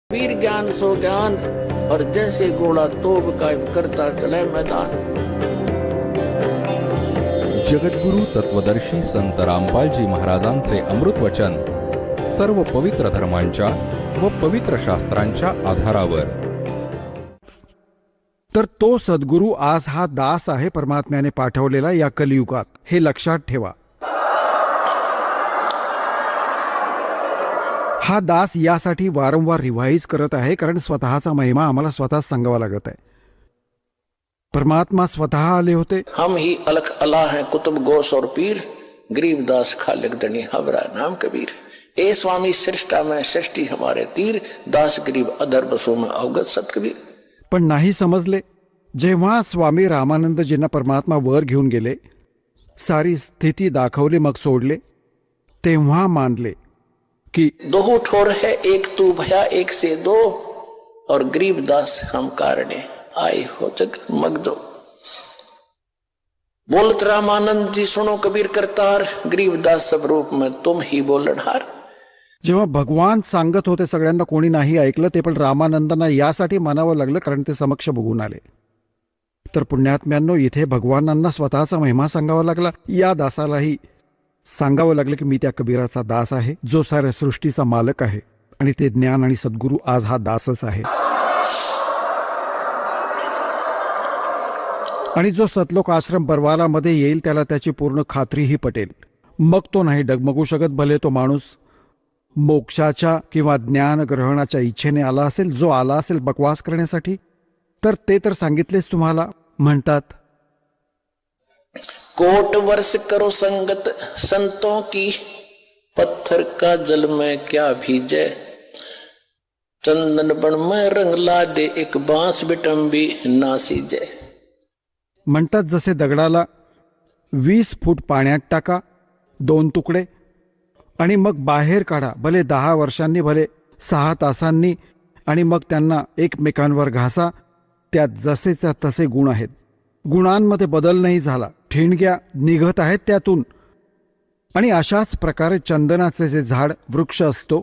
वीर ज्ञान सो ज्ञान और जैसे घोड़ा तोब कायम करता चले मैदान। जगद्गुरु तत्वदर्शी संत रामपालजी महाराजांचे अमृत वचन सर्व पवित्र धर्मांच्या व पवित्र शास्त्रांच्या आधारावर। तर तो सद्गुरू आज हा दास आहे परमात्म्याने पाठवलेला या कलियुगात, हे लक्षात ठेवा। हा दास यासाठी वारंवार रिवाइज करत आहे कारण स्वतःचा महिमा आम्हाला स्वतःच सांगावा लागत आहे। परमात्मा स्वतः आले होते। हम ही अलख अल्लाह हैं कुतुब गोस और पीर, गरीबदास खालिक दनी हबरा नाम कबीर। ए स्वामी सृष्टा में सृष्टि हमारे तीर, दास गरीब अधर बसो में अवगत सतकबीर। पण नाही समजले। जेव्हा स्वामी रामानंदजींना परमात्मा वर घेऊन गेले, सारी स्थिती दाखवली, मग सोडले, तेव्हा मानले कि दो ठोर है एक तू भया एक से दो, और गरीबदास हम कारणे आए हो जग मगदो। बोलत रामानंद जी सुनो कबीर करतार, गरीबदास सब रूप में तुम ही बोलनहार। जेव्हा भगवान सांगत होते सगळ्यांना कोणी नाही ऐकलं, ते पण रामानंदांना यासाठी मानावं लागलं कारण ते समक्ष बघून आले। तर पुण्यात्म्यांनो, इथे भगवानांना स्वतःचा महिमा सांगावा लागला, या दासालाही सांगावं लागलं की मी त्या कबीराचा दास आहे, जो साऱ्या सृष्टीचा मालक आहे, आणि ते ज्ञान आणि सद्गुरू आज हा दासच आहे। आणि जो सतलोक आश्रम बरवाला मध्ये येईल त्याला त्याची पूर्ण खात्रीही पटेल। मग तो नाही डगमगू शकत, भले तो माणूस मोक्षाच्या किंवा ज्ञान ग्रहणाच्या इच्छेने आला असेल, जो आला असेल बकवास करण्यासाठी, तर ते तर सांगितलेच तुम्हाला। म्हणतात, कोट वर्ष करो संगत संतों की, पत्थर का जल में क्या भीजे, चंदन बन में रंग ला दे एक बांस बिटंबी ना सीजे। म्हणतात, जसे दगडाला 20 फूट पाण्यात टाका, 2 तुकडे, आणि मग बाहेर काढा, भले 10 वर्षांनी, भले 6 तासांनी, आणि मग त्यांना एकमेकांवर घासा, त्यात जसेच्या तसे गुण आहेत, गुणांमध्ये बदल नाही झाला, ठिणग्या निघत आहेत त्यातून। आणि अशाच प्रकारे चंदनाचे जे झाड वृक्ष असतो,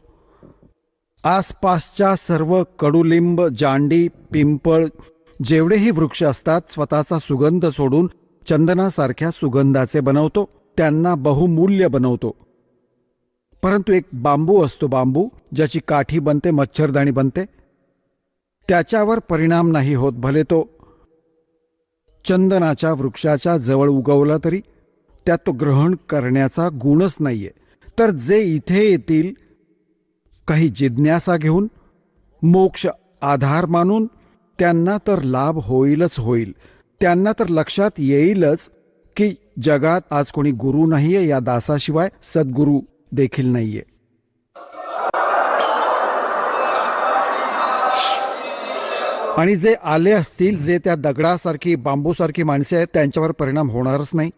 आसपासच्या सर्व कडुलिंब, जांडी, पिंपळ जेवढेही वृक्ष असतात, स्वतःचा सुगंध सोडून चंदनासारख्या सुगंधाचे बनवतो, त्यांना बहुमूल्य बनवतो। परंतु एक बांबू असतो, बांबू ज्याची काठी बनते, मच्छरदाणी बनते, त्याच्यावर परिणाम नाही होत, भले तो चंदनाच्या वृक्षाच्या जवळ उगवला तरी त्यात तो ग्रहण करण्याचा गुणच नाहीये। तर जे इथे येतील काही जिज्ञासा घेऊन, मोक्ष आधार मानून, त्यांना तर लाभ होईलच होईल, त्यांना तर लक्षात येईलच की जगात आज कोणी गुरु नाहीये, या दासाशिवाय सद्गुरू देखील नाहीये। आणि जे आले असतील, जे त्या दगडासारखी बांबूसारखी माणसे आहेत, त्यांच्यावर परिणाम होणारच नाही,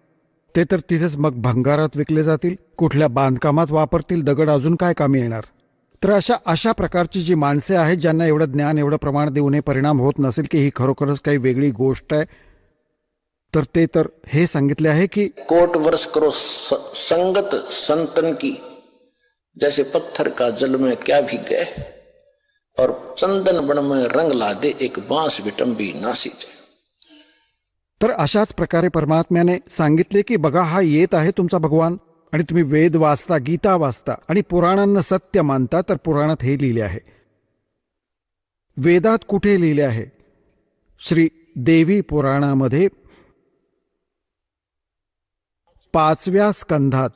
ते तर तिथेच मग भंगारात विकले जातील, कुठल्या बांधकामात वापरतील, दगड अजून काय कामी येणार। तर अशा प्रकारची जी माणसे आहेत, ज्यांना एवढं ज्ञान, एवढं प्रमाण देऊनही परिणाम होत नसेल की ही खरोखरच काही वेगळी गोष्ट आहे, तर ते तर हे सांगितले आहे की कोट वर्ष करो संगत संतन की, जैसे पत्थर का जल में क्या भीगे, और चंदन बन में रंग ला दे एक बांस बिटंबी ना सीजे। तर अशाच प्रकारे परमात्म्याने सांगितले की बघा, हा येत आहे तुमचा भगवान, आणि तुम्ही वेद वाचता, गीता वाचता आणि पुराणांना सत्य मानता, तर पुराणात हे लिहिले आहे। वेदात कुठे लिहिले आहे? श्री देवी पुराणामध्ये 5व्या स्कंधात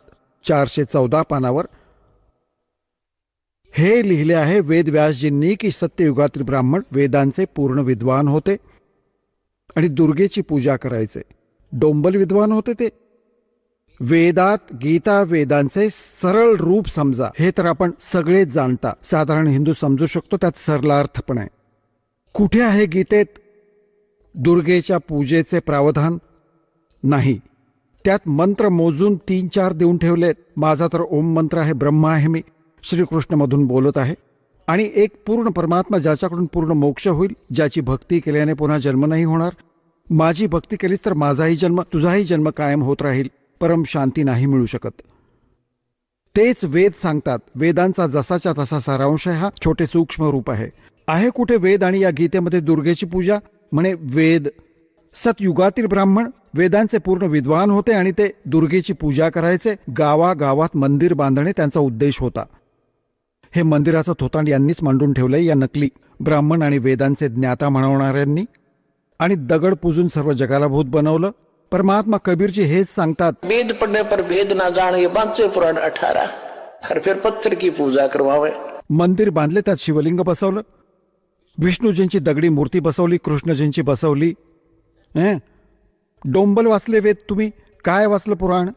414 पानावर हे लिहिले आहे वेदव्यासजींनी की सत्ययुगातील ब्राह्मण वेदांचे पूर्ण विद्वान होते आणि दुर्गेची पूजा करायचे, डोंबल विद्वान होते ते। वेदात, गीता, वेदांचे सरळ रूप समजा, हे तर आपण सगळेच जाणता, साधारण हिंदू समजू शकतो, त्यात सरलार्थ पण आहे। कुठे आहे गीतेत दुर्गेच्या पूजेचे प्रावधान? नाही, त्यात मंत्र मोजून 3-4 देऊन ठेवलेत। माझा तर ओम मंत्र आहे, ब्रह्मा आहे मी, श्रीकृष्णमधून बोलत आहे, आणि एक पूर्ण परमात्मा ज्याच्याकडून पूर्ण मोक्ष होईल, ज्याची भक्ती केल्याने पुन्हा जन्म नाही होणार, माझी भक्ती केलीस तर माझाही जन्म, तुझाही जन्म कायम होत राहील, परम शांती नाही मिळू शकत। तेच वेद सांगतात. वेदांचा जसाच्या तसा सारांश आहे हा, छोटे सूक्ष्म रूप आहे कुठे वेद आणि या गीतेमध्ये दुर्गेची पूजा? म्हणे वेद सतयुगातील ब्राह्मण वेदांचे पूर्ण विद्वान होते आणि ते दुर्गेची पूजा करायचे. गावागावात मंदिर बांधणे त्यांचा उद्देश होता. हे मंदिराचं थोतांड यांनीच मांडून ठेवलंय या नकली ब्राह्मण आणि वेदांचे ज्ञाता म्हणवणाऱ्यांनी. आणि दगड पूजून सर्व जगाला भूत बनवलं. परमात्मा कबीरजी हेच सांगतात, वेद पढ़ने पर भेद ना जान, ये बांचे पुराण 18, और फिर पत्थर की पूजा करवावे. मंदिर बांधले, त्यात शिवलिंग बसवलं, विष्णूजींची दगडी मूर्ती बसवली, कृष्णजींची बसवली. डोंबल वाचले वेद तुम्ही, काय वाचलं पुराण?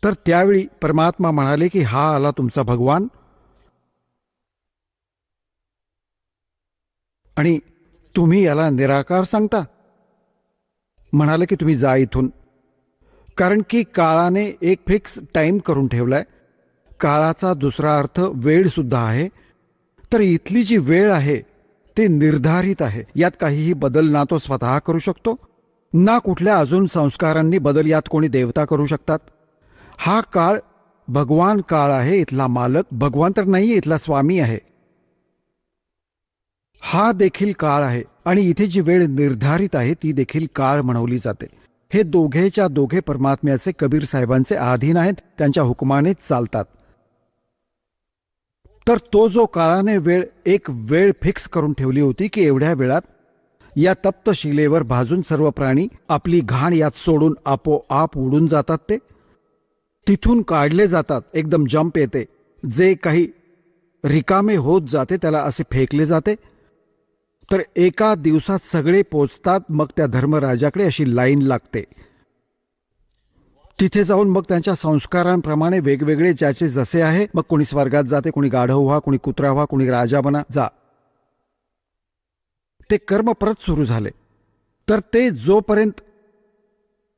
तर त्यावेळी परमात्मा म्हणाले की हा आला तुमचा भगवान आणि तुम्ही याला निराकार सांगता. म्हणाले की तुम्ही जा इथून, कारण की काळाने एक फिक्स टाइम करून ठेवलाय. काळाचा दुसरा अर्थ वेळ सुद्धा आहे. तर इथली जी वेळ आहे ती निर्धारित आहे. यात काहीही बदल ना तो स्वतः करू शकतो, ना कुठल्या अजून संस्कारांनी बदल यात कोणी देवता करू शकतात. हा काळ भगवान काळ आहे. इथला मालक भगवान तर नाही, इथला स्वामी आहे. हा देखील काळ आहे आणि इथे जी वेळ निर्धारित आहे ती देखील काळ म्हणवली जाते. हे दोघेच्या दोघे परमात्म्याचे कबीर साहेबांचे अधीन आहेत, त्यांच्या हुकुमानेच चालतात. तर तो जो काळाने एक वेळ फिक्स करून ठेवली होती की एवढ्या वेळात या तप्त शिलेवर भाजून सर्व प्राणी आपली घाण यात सोडून आपोआप उडून जातात. ते तिथून काढले जातात. एकदम जंप येते. जे काही रिकामे होत जाते त्याला असे फेकले जाते. तर एका दिवसात सगळे पोचतात. मग त्या धर्मराजाकडे अशी लाईन लागते. तिथे जाऊन मग त्यांच्या संस्कारांप्रमाणे वेगवेगळे ज्याचे जसे आहे, मग कोणी स्वर्गात जाते, कोणी गाढव व्हा, कोणी कुत्रा व्हा, कोणी राजा बना, जा. ते कर्म परत सुरू झाले. तर ते जोपर्यंत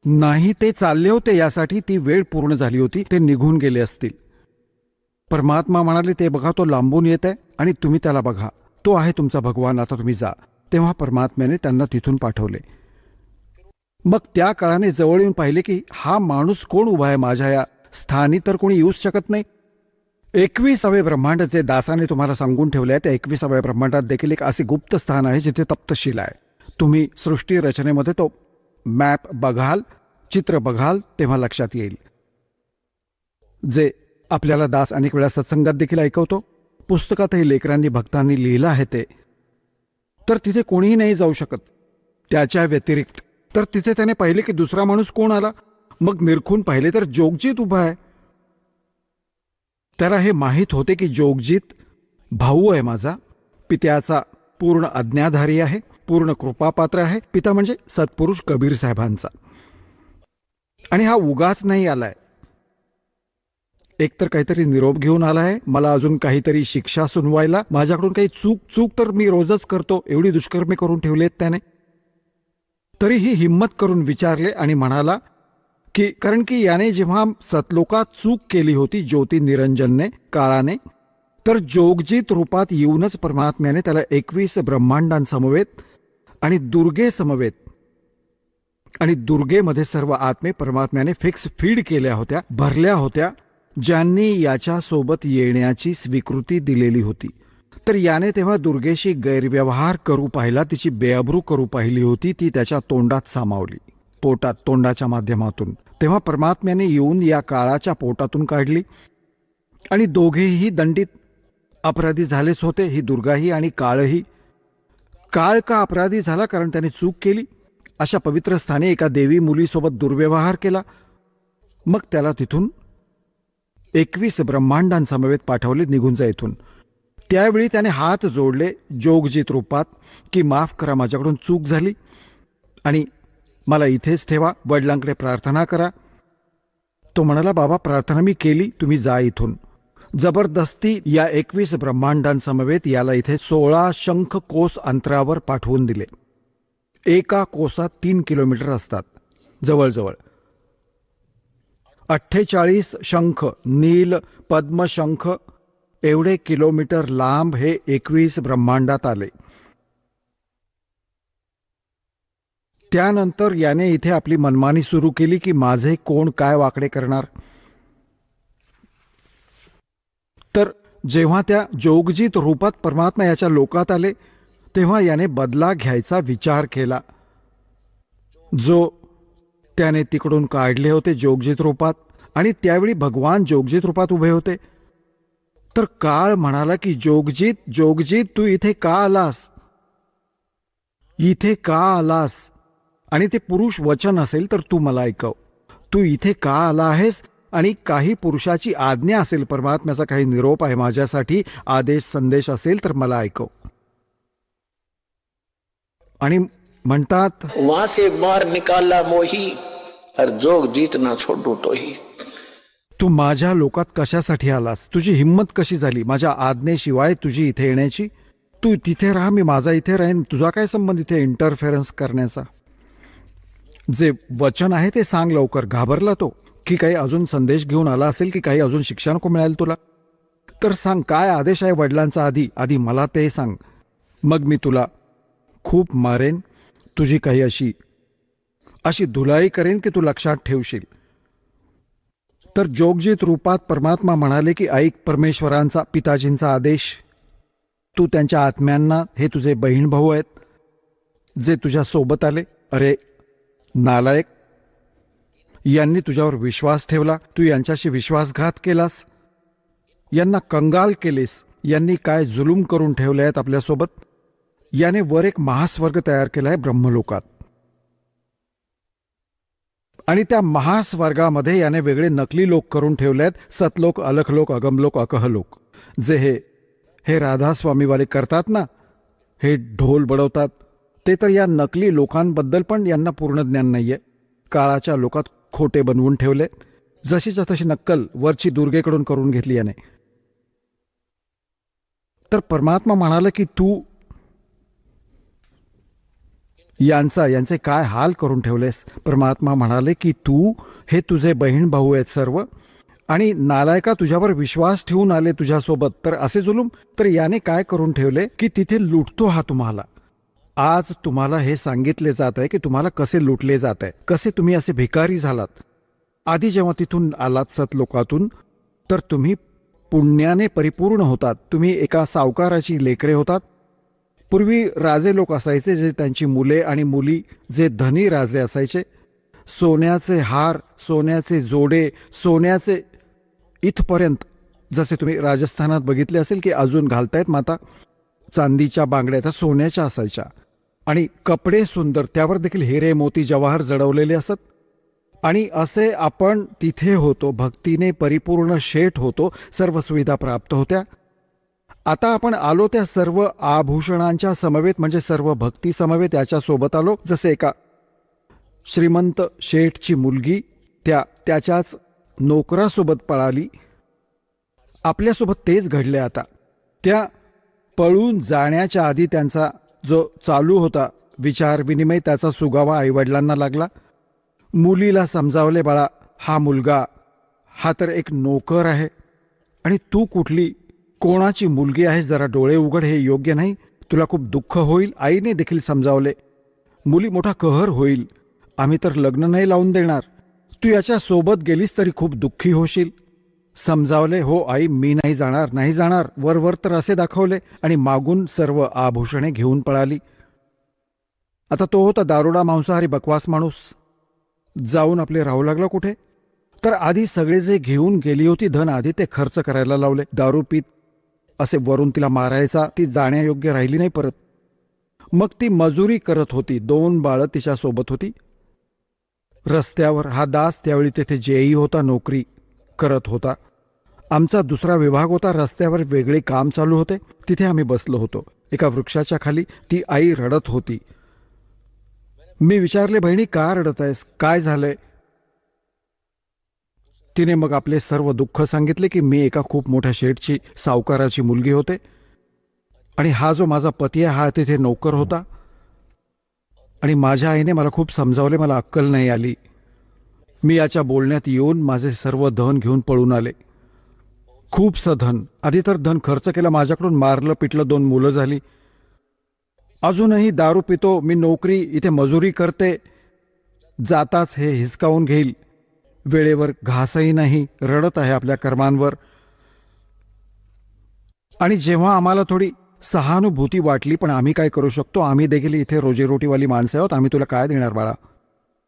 नाही ते चालले होते, यासाठी ती वेळ पूर्ण झाली होती, ते निघून गेले असतील. परमात्मा म्हणाले ते बघा तो लांबून येत आहे आणि तुम्ही त्याला बघा, तो आहे तुमचा भगवान, आता तुम्ही जा. तेव्हा परमात्म्याने त्यांना तिथून पाठवले. मग त्या काळाने जवळ येऊन पाहिले की हा माणूस कोण उभा आहे माझ्या या स्थानी, तर कोणी येऊच शकत नाही. 21वे ब्रह्मांड जे दासाने तुम्हाला सांगून ठेवले आहे, त्या 21व्या ब्रह्मांडात देखील एक असे गुप्त स्थान आहे जिथे तप्तशील आहे. तुम्ही सृष्टी रचनेमध्ये तो मॅप बघाल, चित्र बघाल, तेव्हा लक्षात येईल. जे आपल्याला दास अनेक वेळा सत्संगात देखील ऐकवतो, पुस्तकातही लेकरांनी भक्तांनी लिहिलं आहे ते. तर तिथे कोणीही नाही जाऊ शकत त्याच्या व्यतिरिक्त. तर तिथे त्याने पाहिले की दुसरा माणूस कोण आला. मग निरखून पाहिले तर जोगजीत उभा आहे. त्याला हे माहीत होते की जोगजीत भाऊ आहे माझा, पित्याचा पूर्ण आज्ञाधारी आहे, पूर्ण कृपापात्र आहे. पिता म्हणजे सत्पुरुष कबीर साहेबांचा. आणि हा उगाच नाही आलाय, एकतर काहीतरी निरोप घेऊन आलाय, मला अजून काहीतरी शिक्षा सुनवायला. माझ्याकडून काही चूक तर मी रोजच करतो, एवढी दुष्कर्मे करून ठेवलेत त्याने. तरीही हिम्मत करून विचारले आणि म्हणाला की कारण की याने जेव्हा सतलोकात चूक केली होती ज्योती निरंजनने, काळाने, तर जोगजीत रूपात येऊनच परमात्म्याने त्याला 21 ब्रह्मांडांसमवेत आणि दुर्गे समवेत, आणि दुर्गेमध्ये सर्व आत्मे परमात्म्याने फिक्स फीड केल्या होत्या, भरल्या होत्या, ज्यांनी याच्यासोबत येण्याची स्वीकृती दिलेली होती. तर याने तेव्हा दुर्गेशी गैरव्यवहार करू पाहिला, तिची बेअब्रू करू पाहिली होती. ती त्याच्या तोंडात सामावली, पोटात, तोंडाच्या माध्यमातून. तेव्हा परमात्म्याने येऊन या काळाच्या पोटातून काढली आणि दोघेही दंडित अपराधी झालेच होते, ही दुर्गाही आणि काळही. काळ का अपराधी झाला? कारण त्याने चूक केली. अशा पवित्र स्थानी एका देवी मुलीसोबत दुर्व्यवहार केला. मग त्याला तिथून 21 ब्रह्मांडांसमवेत पाठवले, निघून जा इथून. त्यावेळी त्याने हात जोडले जोगजीत रूपात की माफ करा, माझ्याकडून चूक झाली आणि मला इथेच ठेवा, वडिलांकडे प्रार्थना करा. तो म्हणाला बाबा प्रार्थना मी केली, तुम्ही जा इथून. जबरदस्ती या 21 ब्रह्मांडांसमवेत याला इथे 16 शंख कोस अंतरावर पाठवून दिले. एका कोसात 3 किलोमीटर असतात जवळजवळ. 48 शंख, नील, पद्मशंख एवढे किलोमीटर लांब हे 21 ब्रह्मांडात आले. त्यानंतर याने इथे आपली मनमानी सुरू केली की माझे कोण काय वाकडे करणार. तर जेव्हा त्या जोगजीत रूपात परमात्मा याच्या लोकात आले तेव्हा याने बदला घ्यायचा विचार केला. जो त्याने तिकडून काढले होते जोगजीत रूपात, आणि त्यावेळी भगवान जोगजीत रूपात उभे होते. तर काळ म्हणाला की जोगजीत, जोगजीत, तू इथे का आलास, इथे का आलास. आणि ते पुरुष वचन असेल तर तू मला ऐकव. तू इथे का आला आहेस, आणि काही पुरुषाची आज्ञा असेल, परमात्म्याचा काही निरोप आहे माझ्यासाठी, आदेश संदेश असेल तर मला ऐकव. आणि म्हणतात, वहां से बाहर निकाला मोही और जोग जीतना छोडू तोही. तू माझ्या लोकात कशासाठी आलास, तुझी हिंमत कशी झाली माझ्या आज्ञेशिवाय तुझी इथे येण्याची. तू तिथे राहा, मी माझा इथे राहीन, तुझा काय संबंध इथे इंटरफेरन्स करण्याचा. जे वचन आहे ते सांग लवकर. घाबरला तो की काही अजून संदेश घेऊन आला असेल, की काही अजून शिक्षा नको मिळेल तुला. तर सांग काय आदेश आहे वडिलांचा, आधी मला ते सांग, मग मी तुला खूप मारेन, तुझी काही अशी धुलाई करेन की तू लक्षात ठेवशील. तर जोगजीत रूपात परमात्मा म्हणाले की ऐक परमेश्वरांचा, पिताजींचा आदेश. तू त्यांच्या आत्म्यांना, हे तुझे बहीण भाऊ आहेत जे तुझ्या सोबत आले, अरे नालायक, यांनी तुझ्यावर विश्वास ठेवला, तू यांच्याशी विश्वासघात केलास, यांना कंगाल केलेस, यांनी काय जुलूम करून ठेवले आहेत आपल्यासोबत. याने वर एक महास्वर्ग तयार केला आहे ब्रह्मलोकात, आणि त्या महास्वर्गामध्ये याने वेगळे नकली लोक करून ठेवले आहेत, सतलोक, अलखलोक, अगमलोक, अकहलोक. जे हे राधास्वामीवाले करतात ना, हे ढोल बडवतात, ते तर या नकली लोकांबद्दल पण यांना पूर्ण ज्ञान नाहीये. काळाच्या लोकात खोटे बनवून ठेवले, जशीच्या तशी नक्कल वरची दुर्गेकडून करून घेतली याने. तर परमात्मा म्हणाला की तू यांचे काय हाल करून ठेवलेस. परमात्मा म्हणाले की तू, हे तुझे बहीण भाऊ आहेत सर्व, आणि नालायका तुझ्यावर विश्वास ठेवून आले तुझ्यासोबत, तर असे जुलूम. तर याने काय करून ठेवले की तिथे लुटतो हा तुम्हाला. आज तुम्हाला हे सांगितले जात आहे की तुम्हाला कसे लुटले जात आहे, कसे तुम्ही असे भिकारी झालात. आधी जेव्हा तिथून आलात सतलोकातून, तर तुम्ही पुण्याने परिपूर्ण होतात, तुम्ही एका सावकाराची लेकरे होतात. पूर्वी राजे लोक असायचे जे त्यांची मुले आणि मुली, जे धनी राजे असायचे, सोन्याचे हार, सोन्याचे जोडे, सोन्याचे इथपर्यंत, जसे तुम्ही राजस्थानात बघितले असेल की अजून घालतायत माता, चांदीच्या बांगड्या त्या सोन्याच्या असायच्या, आणि कपडे सुंदर, त्यावर देखील हिरे मोती जवाहर जडवलेले असत. आणि असे आपण तिथे होतो, भक्तीने परिपूर्ण शेठ होतो, सर्व सुविधा प्राप्त होत्या. आता आपण आलो त्या सर्व आभूषणांच्या समवेत, म्हणजे सर्व भक्ती समवेत याच्या सोबत आलो. जसे एका श्रीमंत शेठची मुलगी त्याच्याच नोकरासोबत पळाली, आपल्यासोबत तेच घडले. आता त्या पळून जाण्याच्या आधी त्यांचा जो चालू होता विचार विनिमय, त्याचा सुगावा आईवडिलांना लागला. मुलीला समजावले, बाळा हा मुलगा हा तर एक नोकर आहे, आणि तू कुठली कोणाची मुलगी आहे, जरा डोळे उघड, हे योग्य नाही, तुला खूप दुःख होईल. आईने देखील समजावले, मुली मोठा कहर होईल, आम्ही तर लग्न नाही लावून देणार, तू याच्या सोबत गेलीस तरी खूप दुःखी होशील. समजावले, हो आई मी नाही जाणार. वर तर असे दाखवले, आणि मागून सर्व आभूषणे घेऊन पळाली. आता तो होता दारुडा मांसाहारी बकवास माणूस, जाऊन आपले राहू लागला कुठे. तर आधी सगळे जे घेऊन गेली होती धन, आधी ते खर्च करायला लावले. दारू पीत असे वरून तिला मारायचा, ती जाण्यायोग्य राहिली नाही परत. मग ती मजुरी करत होती, 2 बाळं तिच्यासोबत होती. रस्त्यावर हा दास त्यावेळी तेथे जेई होता, नोकरी करत होता. आमचा दुसरा विभाग होता, रस्त्यावर वेगळे काम चालू होते, तिथे आम्ही बसलो होतो एका वृक्षाच्या खाली. ती आई रडत होती. मी विचारले, बहिणी का रडत आहेस, काय झालंय. तिने मग आपले सर्व दुःख सांगितले की मी एका खूप मोठ्या शेठची, सावकाराची मुलगी होते, आणि हा जो माझा पती आहे हा तिथे नोकर होता, आणि माझ्या आईने मला खूप समजावले, मला अक्कल नाही आली. मी याच्या बोलण्यात येऊन माझे सर्व धन घेऊन पळून आले. खूपसं धन, आधी तर धन खर्च केलं माझ्याकडून, मारलं पिटलं, 2 मुलं झाली. अजूनही दारू पितो, मी नोकरी इथे मजुरी करते, जाताच हे हिसकावून घेईल, वेळेवर घासही नाही, रडत आहे आपल्या कर्मांवर. आणि जेव्हा आम्हाला थोडी सहानुभूती वाटली, पण आम्ही काय करू शकतो, आम्ही देखील इथे रोजीरोटीवाली माणसं आहोत, आम्ही तुला काय देणार बाळा.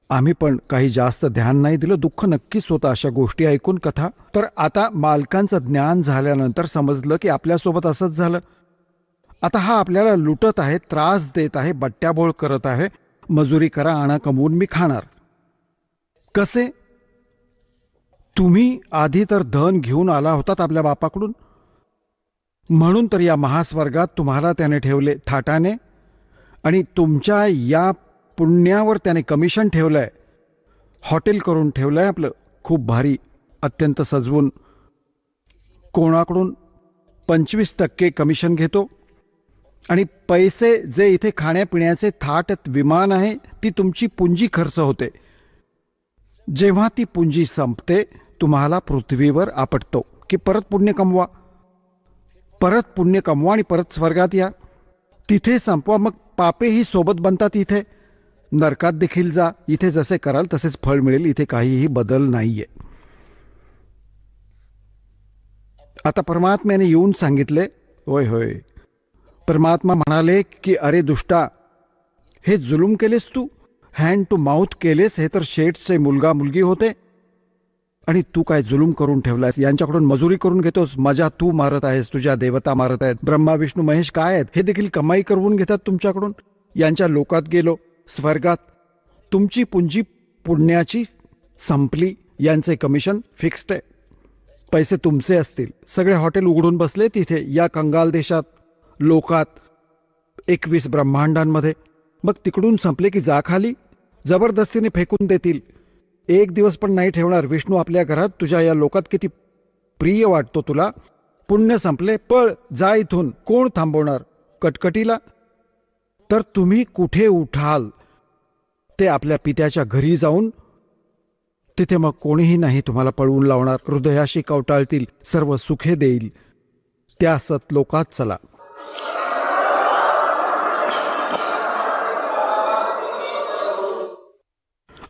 आम्ही पण काही जास्त ध्यान नाही दिलं. दुःख नक्कीच होतं अशा गोष्टी ऐकून, कथा. तर आता मालकांचं ज्ञान झाल्यानंतर समजलं की आपल्यासोबत असंच झालं. आता हा आपल्याला लुटत आहे, त्रास देत आहे, बट्ट्याबोळ करत आहे. मजुरी करा, आणा कमवून, मी खाणार. कसे? तुम्ही आधी तर धन घेऊन आला होतात आपल्या बापाकडून, म्हणून तर या महास्वर्गात तुम्हाला त्याने ठेवले थाटाने, आणि तुमच्या या पुण्यावर त्याने कमिशन ठेवलंय, हॉटेल करून ठेवलंय आपलं खूप भारी, अत्यंत सजवून. कोणाकडून 25% कमिशन घेतो, आणि पैसे जे इथे खाण्यापिण्याचे थाट, विमान आहे, ती तुमची पुंजी खर्च होते. जेव्हा ती पुंजी संपते, तुम्हाला पृथ्वीवर आपटतो की परत पुण्य कमवा, परत पुण्य कमवा आणि परत स्वर्गात या, तिथे संपवा. मग पापेही सोबत बनतात. इथे नरकात देखील जा, इथे जसे कराल तसेच फळ मिळेल, इथे काहीही बदल नाहीये. आता परमात्म्याने येऊन सांगितले, होय होय. परमात्मा म्हणाले की अरे दुष्टा, हे जुलूम केलेस तू, हँड टू माउथ केलेस, हे तर शेठचे मुलगा मुलगी होते, आणि तू काय जुलूम करून ठेवलायस, यांच्याकडून मजुरी करून घेतोस, मजा तू मारत आहेस, तुझ्या देवता मारत आहेत, ब्रह्मा विष्णू महेश काय आहेत, हे देखील कमाई करून घेतात तुमच्याकडून. यांच्या लोकात गेलो, स्वर्गात तुमची पुंजी पुण्याची संपली, यांचे कमिशन फिक्स्ड आहे, पैसे तुमचे असतील. सगळे हॉटेल उघडून बसले तिथे या कंगाल देशात, लोकात, 21 ब्रह्मांडांमध्ये. मग तिकडून संपले की जा खाली, जबरदस्तीने फेकून देतील, एक दिवस पण नाही ठेवणार. विष्णू आपल्या घरात, तुझ्या या लोकात किती प्रिय वाटतो तुला. पुण्य संपले, पळ, जा इथून, कोण थांबवणार कटकटीला. तर तुम्ही कुठे उठाल, ते आपल्या पित्याच्या घरी जाऊन, तिथे मग कोणीही नाही तुम्हाला पळवून लावणार, हृदयाशी कवटाळतील, सर्व सुखे देईल, त्या सतलोकात चला.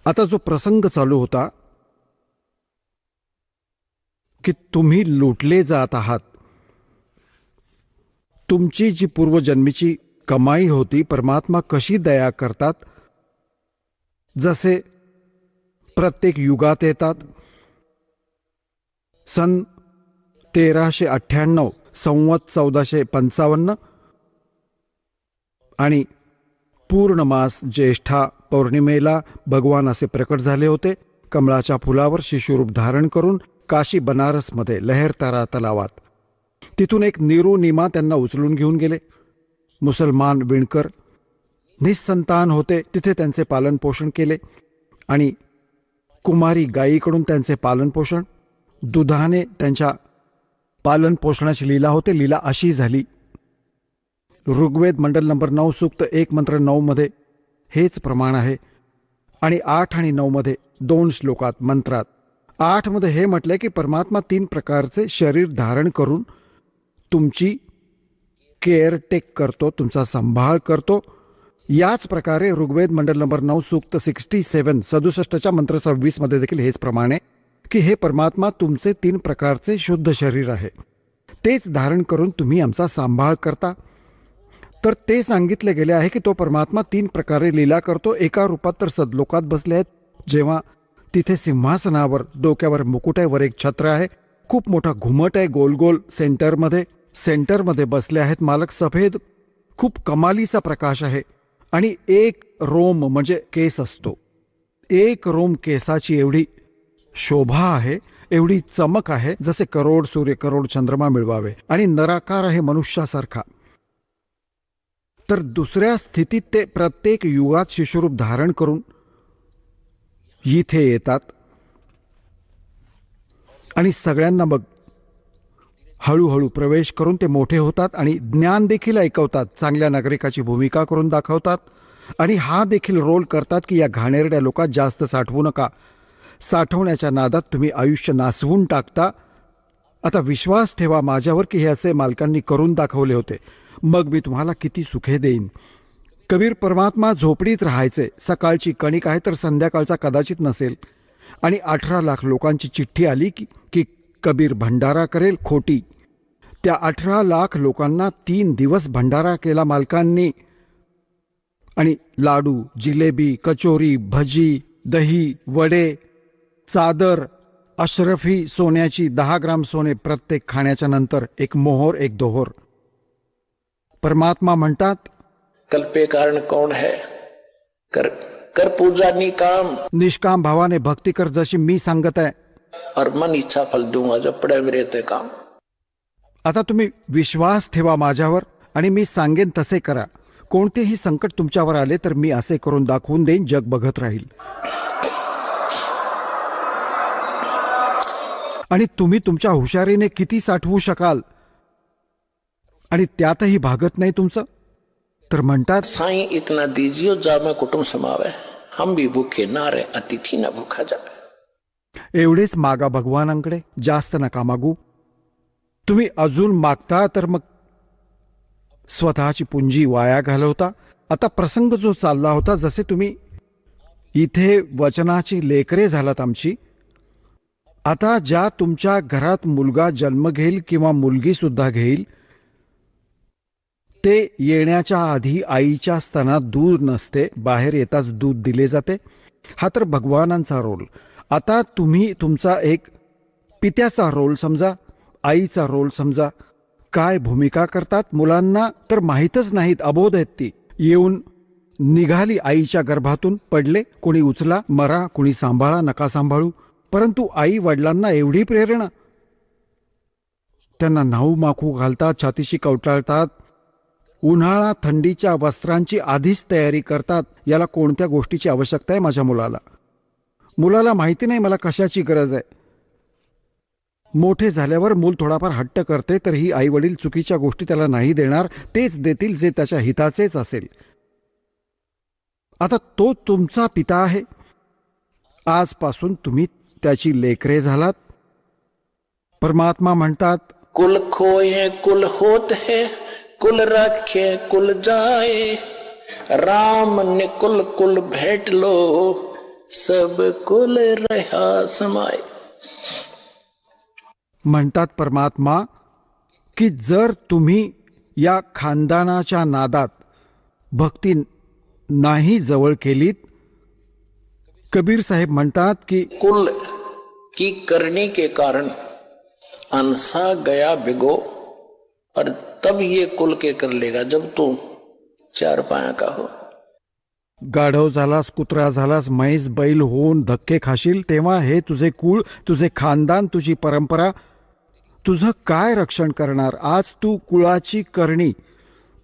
आता जो प्रसंग चालू होता की तुम्ही लुटले जात आहात, तुमची जी पूर्वजन्मीची कमाई होती, परमात्मा कशी दया करतात, जसे प्रत्येक युगात येतात. सन 1398 संवत 1455 आणि पूर्णमास ज्येष्ठा पौर्णिमेला भगवान असे प्रकट झाले होते, कमळाच्या फुलावर शिशुरूप धारण करून काशी बनारसमध्ये लहेरतारा तलावात. तिथून एक निरुनिमा त्यांना उचलून घेऊन गेले. मुसलमान विणकर निस्संतान होते, तिथे त्यांचे पालनपोषण केले, आणि कुमारी गायीकडून त्यांचे पालनपोषण, दुधाने त्यांच्या पालनपोषणाची लीला होते. लीला अशी झाली, ऋग्वेद मंडल नंबर 9 सूक्त 1 मंत्र 9 मध्ये हेच प्रमाण आहे, आणि 8 आणि 9 मध्ये 2 श्लोकात मंत्रात 8 मध्ये हे म्हटलंय की परमात्मा 3 प्रकारचे शरीर धारण करून तुमची केअरटेक करतो, तुमचा सांभाळ करतो. याच प्रकारे ऋग्वेद मंडल नंबर 9 सूक्त 67 मंत्र 26 मध्ये देखील हेच प्रमाण आहे की हे परमात्मा तुमचे 3 प्रकारचे शुद्ध शरीर आहे, तेच धारण करून तुम्ही आमचा सांभाळ करता. तर ते सांगितले गेले आहे की तो परमात्मा 3 प्रकारे लीला करतो. एका रूपात तर सदलोकात बसले आहेत, जेव्हा तिथे सिंहासनावर डोक्यावर मुकुट आहे, वर एक छत्र आहे, खूप मोठा घुमट आहे गोल गोल सेंटरमध्ये बसले आहेत मालक. सफेद खूप कमालीचा प्रकाश आहे, आणि एक रोम म्हणजे केस असतो, एक रोम केसाची एवढी शोभा आहे, एवढी चमक आहे, जसे करोड सूर्य करोड चंद्रमा मिळवावे, आणि नराकार आहे मनुष्यासारखा. तर दुसऱ्या स्थितीत ते प्रत्येक युगात शिशुरूप धारण करून इथे येतात, आणि सगळ्यांना मग हळूहळू प्रवेश करून ते मोठे होतात, आणि ज्ञान देखील ऐकवतात, चांगल्या नागरिकाची भूमिका करून दाखवतात, आणि हा देखील रोल करतात की या घाणेरड्या लोकात जास्त साठवू नका, साठवण्याच्या नादात तुम्ही आयुष्य नासवून टाकता. आता विश्वास ठेवा माझ्यावर की हे असे मालकांनी करून दाखवले होते, मग मी तुम्हाला किती सुखे देईन. कबीर परमात्मा झोपडीत राहायचे. सकाळची कणिक आहे तर संध्याकाळचा कदाचित नसेल. आणि 18 लाख लोकांची चिठ्ठी आली की कबीर भंडारा करेल. खोटी. त्या 18 लाख लोकांना 3 दिवस भंडारा केला मालकांनी. आणि लाडू, जिलेबी, कचोरी, भजी, दही, वडे, चादर, अशरफी सोन्याची 10 ग्राम सोने प्रत्येक खाण्याच्या नंतर एक मोहोर, एक दोहोर. परमात्मा म्हणतात, कल्पे कारण कौन है, कर पूजा निकाम, निष्काम भावाने भक्ती कर जशी मी सांगत आहे. और मन इच्छा फल दूंगा जब पड़े मेरे ते काम. आता तुम्ही विश्वास ठेवा माझ्यावर आणि मी सांगेन तसे करा. कोणतेही संकट तुमच्यावर आले तर मी असे करून दाखवून देईन, जग बघत राहील. आणि तुम्ही तुमच्या हुशारीने किती साठवू शकाल आणि त्यातही भागत नाही तुमचं. तर म्हणतात, साईं इतना दीजियो जा मैं कुटुंब समावे, हम भी भूखे ना रहे अतिथि ना भूखा जावे. एवढेच मागा भगवानांकडे, जास्त नका मागू. तुम्ही अजून मागता तर मग स्वतःची पुंजी वाया घालवता. आता प्रसंग जो चालला होता, जसे तुम्ही इथे वचनाची लेकरे झालात आमची, आता ज्या तुमच्या घरात मुलगा जन्म घेईल किंवा मुलगी सुद्धा घेईल, ते येण्याच्या आधी आईच्या स्तनात दूध नसते, बाहेर येताच दूध दिले जाते. हा तर भगवानांचा रोल. आता तुम्ही तुमचा एक पित्याचा रोल समजा, आईचा रोल समजा. काय भूमिका करतात मुलांना तर माहीतच नाहीत, अबोध आहेत ती. येऊन निघाली आईच्या गर्भातून, पडले, कोणी उचला, मरा, कोणी सांभाळा, नका सांभाळू. परंतु आई वडिलांना एवढी प्रेरणा, त्यांना न्हाऊ माखू घालतात, छातीशी कवटाळतात, उन्हाळा थंडीच्या वस्त्रांची आधीच तयारी करतात. याला कोणत्या गोष्टीची आवश्यकता आहे माझ्या मुलाला? मुलाला माहिती नाही मला कशाची गरज आहे. मोठे झाल्यावर मूल थोडाफार हट्ट करते तर ही आई वडील चुकीच्या गोष्टी त्याला नाही देणार, तेच देतील जे त्याच्या हिताचेच असेल. आता तो तुमचा पिता आहे. आजपासून तुम्ही त्याची लेकरे झालात. परमात्मा म्हणतात, कुल खोए कुल होत है, कुल रखे कुल जाए, राम ने कुल कुल भेट लो, सब कुल रहा समाए. म्हणतात परमात्मा की जर तुम्ही या खानदानाच्या नादात भक्ती नाही जवळ केलीत, कबीर साहेब म्हणतात की कुल की करने के कारण अनसा गया भिगो, और तब ये कुल के कर लेगा जब तू 4 पाया का हो. गाढव झालास, कुत्रा झालास, म्हैस बैल होऊन धक्के खाशील, तेव्हा हे तुझे कुळ, तुझे खानदान, तुझी परंपरा तुझं काय रक्षण करणार? आज तू कुळाची करणी,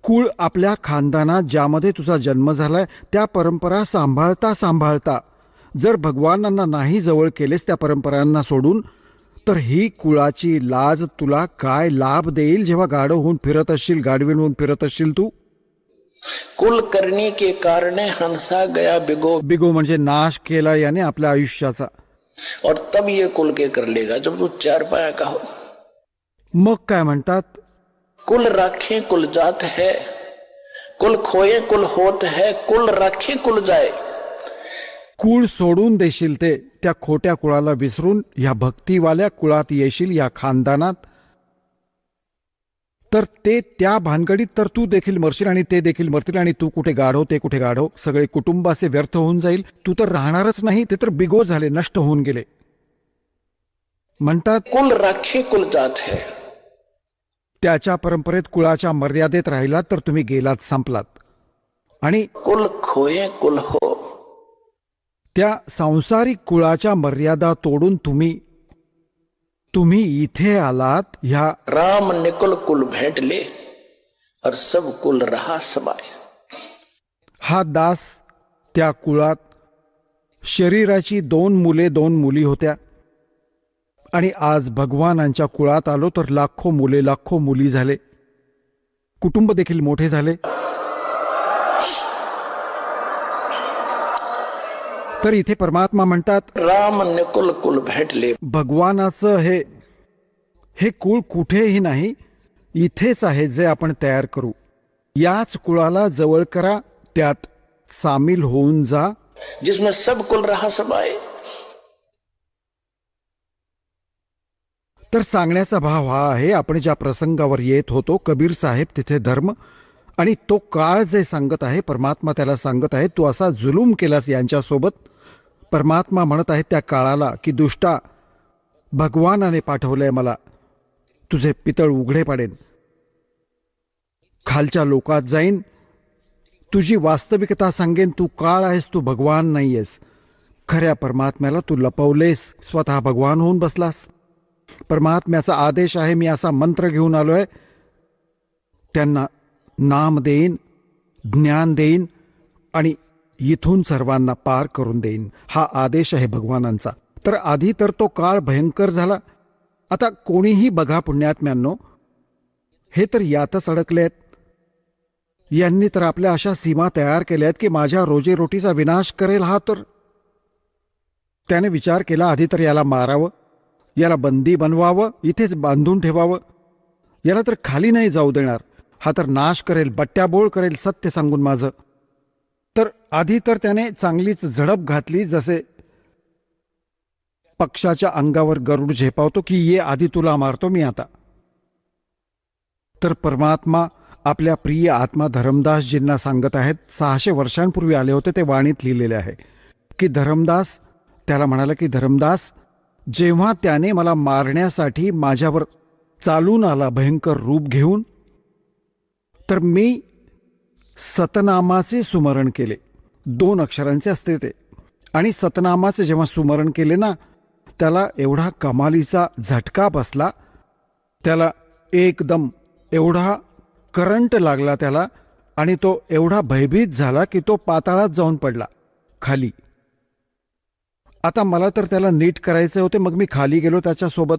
कुळ आपल्या खानदानात ज्यामध्ये तुझा जन्म झालाय त्या परंपरा सांभाळता सांभाळता जर भगवानांना नाही जवळ केलेस त्या परंपरांना सोडून, तर ही कुळाची लाज तुला काय लाभ देईल जेव्हा गाढव होऊन फिरत असशील, गाडवीण होऊन फिरत असशील तू. कुल करने के कारण हंसा गया बिगो, बिगो म्हणजे नाश केला याने आपल्या आयुष्याचा. और तब ये कुल के कर लेगा जब तू 4 पाया का हो. मग काय म्हणतात, कुल राखे कुल जात है, कुल खोए कुल होत है, कुल राखे कुल जाए. कुळ सोडून देशील ते त्या खोट्या कुळाला विसरून ह्या भक्तीवाल्या कुळात येशील, या खानदानात, तर ते त्या भानगडीत तर तू देखील मरशील आणि ते देखील मरतील. आणि तू कुठे गाढव, ते कुठे गाढव, सगळे कुटुंबाचे व्यर्थ होऊन जाईल. तू तर राहणारच नाही, ते तर बिगो झाले, नष्ट होऊन गेले. म्हणतात कुल राखे कुल जात है. त्याच्या परंपरेत कुळाच्या मर्यादेत राहिलात तर तुम्ही गेलात, संपलात. आणि कुल खोए कुल हो, त्या सांसारिक कुळाच्या मर्यादा तोडून तुम्ही इथे आलात. ह्या राम ने कुल भेंट ले, और सब कुल रहा समाए. हा दास त्या कुळात, शरीराची 2 मुले 2 मुली होत्या. आणि आज भगवानांच्या कुळात आलो तर लाखो मुले लाखो मुली झाले, कुटुंब देखील मोठे झाले. तर इथे परमात्मा म्हणतात, राम ने कुल भेंट ले. भगवानाचं हे कुळ कुठेही नाही, इथेच आहे जे आपण तयार करू. याच कुळाला जवळ करा, त्यात सामील होऊन जा. जिसमें सब कुल रहा सब आए. तर सांगण्याचा भाव हा आहे, आपण ज्या प्रसंगावर येत होतो, कबीर साहेब तिथे धर्म, आणि तो काळ जे सांगत आहे, परमात्मा त्याला सांगत आहे, तू असा जुलूम केलास यांच्यासोबत. परमात्मा म्हणत आहे त्या काळाला की दुष्टा, भगवानाने पाठवलंय मला, तुझे पितळ उघडे पाडेन, खालच्या लोकात जाईन, तुझी वास्तविकता सांगेन, तू काळ आहेस, तू भगवान नाही आहेस. खऱ्या परमात्म्याला तू लपवलेस, स्वतः भगवान होऊन बसलास. परमात्म्याचा आदेश आहे, मी असा मंत्र घेऊन आलोय, त्यांना नाम देईन, ज्ञान देईन आणि इथून सर्वांना पार करून देईन. हा आदेश आहे भगवानांचा. तर आधी तर तो काळ भयंकर झाला. आता कोणीही बघा पुण्यात्म्यांनो, हे तर यातच अडकले आहेत. यांनी तर आपल्या अशा सीमा तयार केल्या आहेत की माझ्या रोजीरोटीचा विनाश करेल हा. तर त्याने विचार केला, आधी तर याला मारावं, याला बंदी बनवावं, इथेच बांधून ठेवावं, याला तर खाली नाही जाऊ देणार, हा तर नाश करेल, बट्ट्याबोळ करेल सत्य सांगून माझं. तर आधी तर त्याने चांगलीच झडप घातली, जसे पक्षाच्या अंगावर गरुड झेपावतो की ये आधी तुला मारतो मी आता. तर परमात्मा आपल्या प्रिय आत्मा धर्मदासजींना सांगत आहेत, 600 वर्षांपूर्वी आले होते, ते वाणीत लिहिलेले आहे की धर्मदास त्याला म्हणाला की धर्मदास, जेव्हा त्याने मला मारण्यासाठी माझ्यावर चालून आला भयंकर रूप घेऊन, तर मी सतनामाचे सुमरण केले. 2 अक्षरांचे असते ते, आणि सतनामाचे जेव्हा सुमरण केले ना, त्याला एवढा कमालीचा झटका बसला, त्याला एकदम एवढा करंट लागला त्याला, आणि तो एवढा भयभीत झाला की तो पाताळात जाऊन पडला खाली. आता मला तर त्याला नीट करायचे होते, मग मी खाली गेलो त्याच्यासोबत.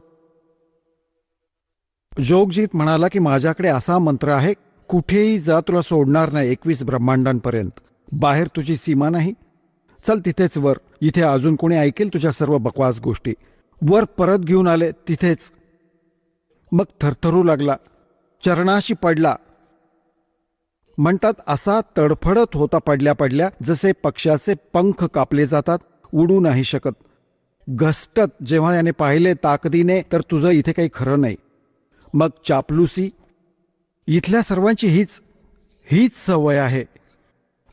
जोगजीत म्हणाला की माझ्याकडे असा मंत्र आहे, कुठेही जा, तुला सोडणार नाही 21 ब्रह्मांडांपर्यंत, बाहेर तुझी सीमा नाही, चल तिथेच वर, इथे अजून कोणी ऐकेल तुझ्या सर्व बकवास गोष्टी. वर परत घेऊन आले तिथेच. मग थरथरू लागला, चरणाशी पडला. म्हणतात असा तडफडत होता पडल्या पडल्या, जसे पक्ष्याचे पंख कापले जातात, उडू नाही शकत. घसटत जेव्हा याने पाहिले ताकदीने, तर तुझं इथे काही खरं नाही. मग चापलुसी, इथल्या सर्वांची हीच सवय आहे.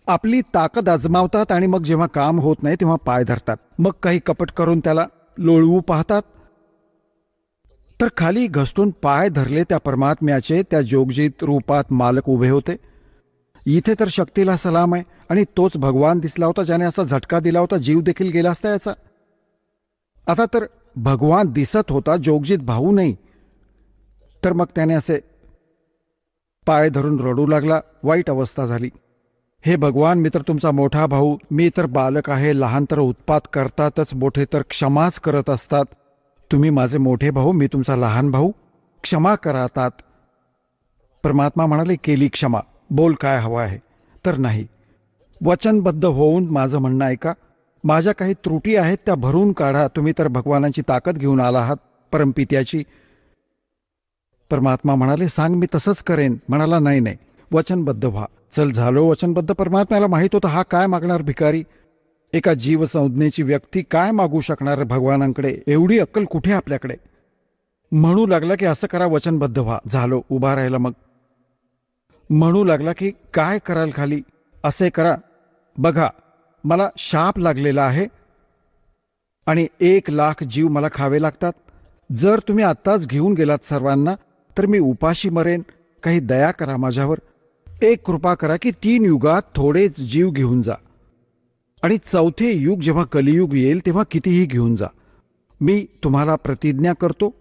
आपली ताकद आजमावतात आणि मग जेव्हा काम होत नाही तेव्हा पाय धरतात, मग काही कपट करून त्याला लोळवू पाहतात. तर खाली घसटून पाय धरले त्या परमात्म्याचे. त्या जोगजीत रूपात मालक उभे होते. इथे तर शक्तीला सलाम आहे, आणि तोच भगवान दिसला होता ज्याने असा झटका दिला होता, जीव देखील गेला असता याचा. आता तर भगवान दिसत होता, जोगजीत भाऊ नाही. तर मग त्याने असे पाय धरून रडू लागला. वाईट अवस्था झाली. हे भगवान, मी तर तुमचा मोठा भाऊ, मी तर बालक आहे, लहान तर उत्पात करतातच, मोठे तर क्षमाच करत असतात. तुम्ही माझे मोठे भाऊ, मी तुमचा लहान भाऊ, क्षमा करातात. परमात्मा म्हणाले, केली क्षमा, बोल काय हवं आहे. तर नाही, वचनबद्ध होऊन माझं म्हणणं ऐका, माझ्या काही त्रुटी आहेत त्या भरून काढा. तुम्ही तर भगवानाची ताकद घेऊन आला आहात, परमपित्याची. परमात्मा म्हणाले, सांग, मी तसंच करेन. म्हणाला, नाही, वचनबद्ध व्हा. चल झालो वचनबद्ध. परमात्म्याला माहीत होतं हा काय मागणार भिकारी, एका जीवसंज्ञेची व्यक्ती काय मागू शकणार भगवानांकडे, एवढी अक्कल कुठे आपल्याकडे. म्हणू लागला की असं करा, वचनबद्ध व्हा. झालो, उभा राहिला. मग म्हणू लागला की काय कराल खाली, असे करा, बघा मला शाप लागलेला आहे आणि 1,00,000 जीव मला खावे लागतात. जर तुम्ही आत्ताच घेऊन गेलात सर्वांना तर मी उपाशी मरेन. काही दया करा माझ्यावर. एक कृपा करा की 3 युगात थोडेच जीव घेऊन जा, आणि 4थे युग जेव्हा कलियुग येईल तेव्हा कितीही घेऊन जा. मी तुम्हाला प्रतिज्ञा करतो.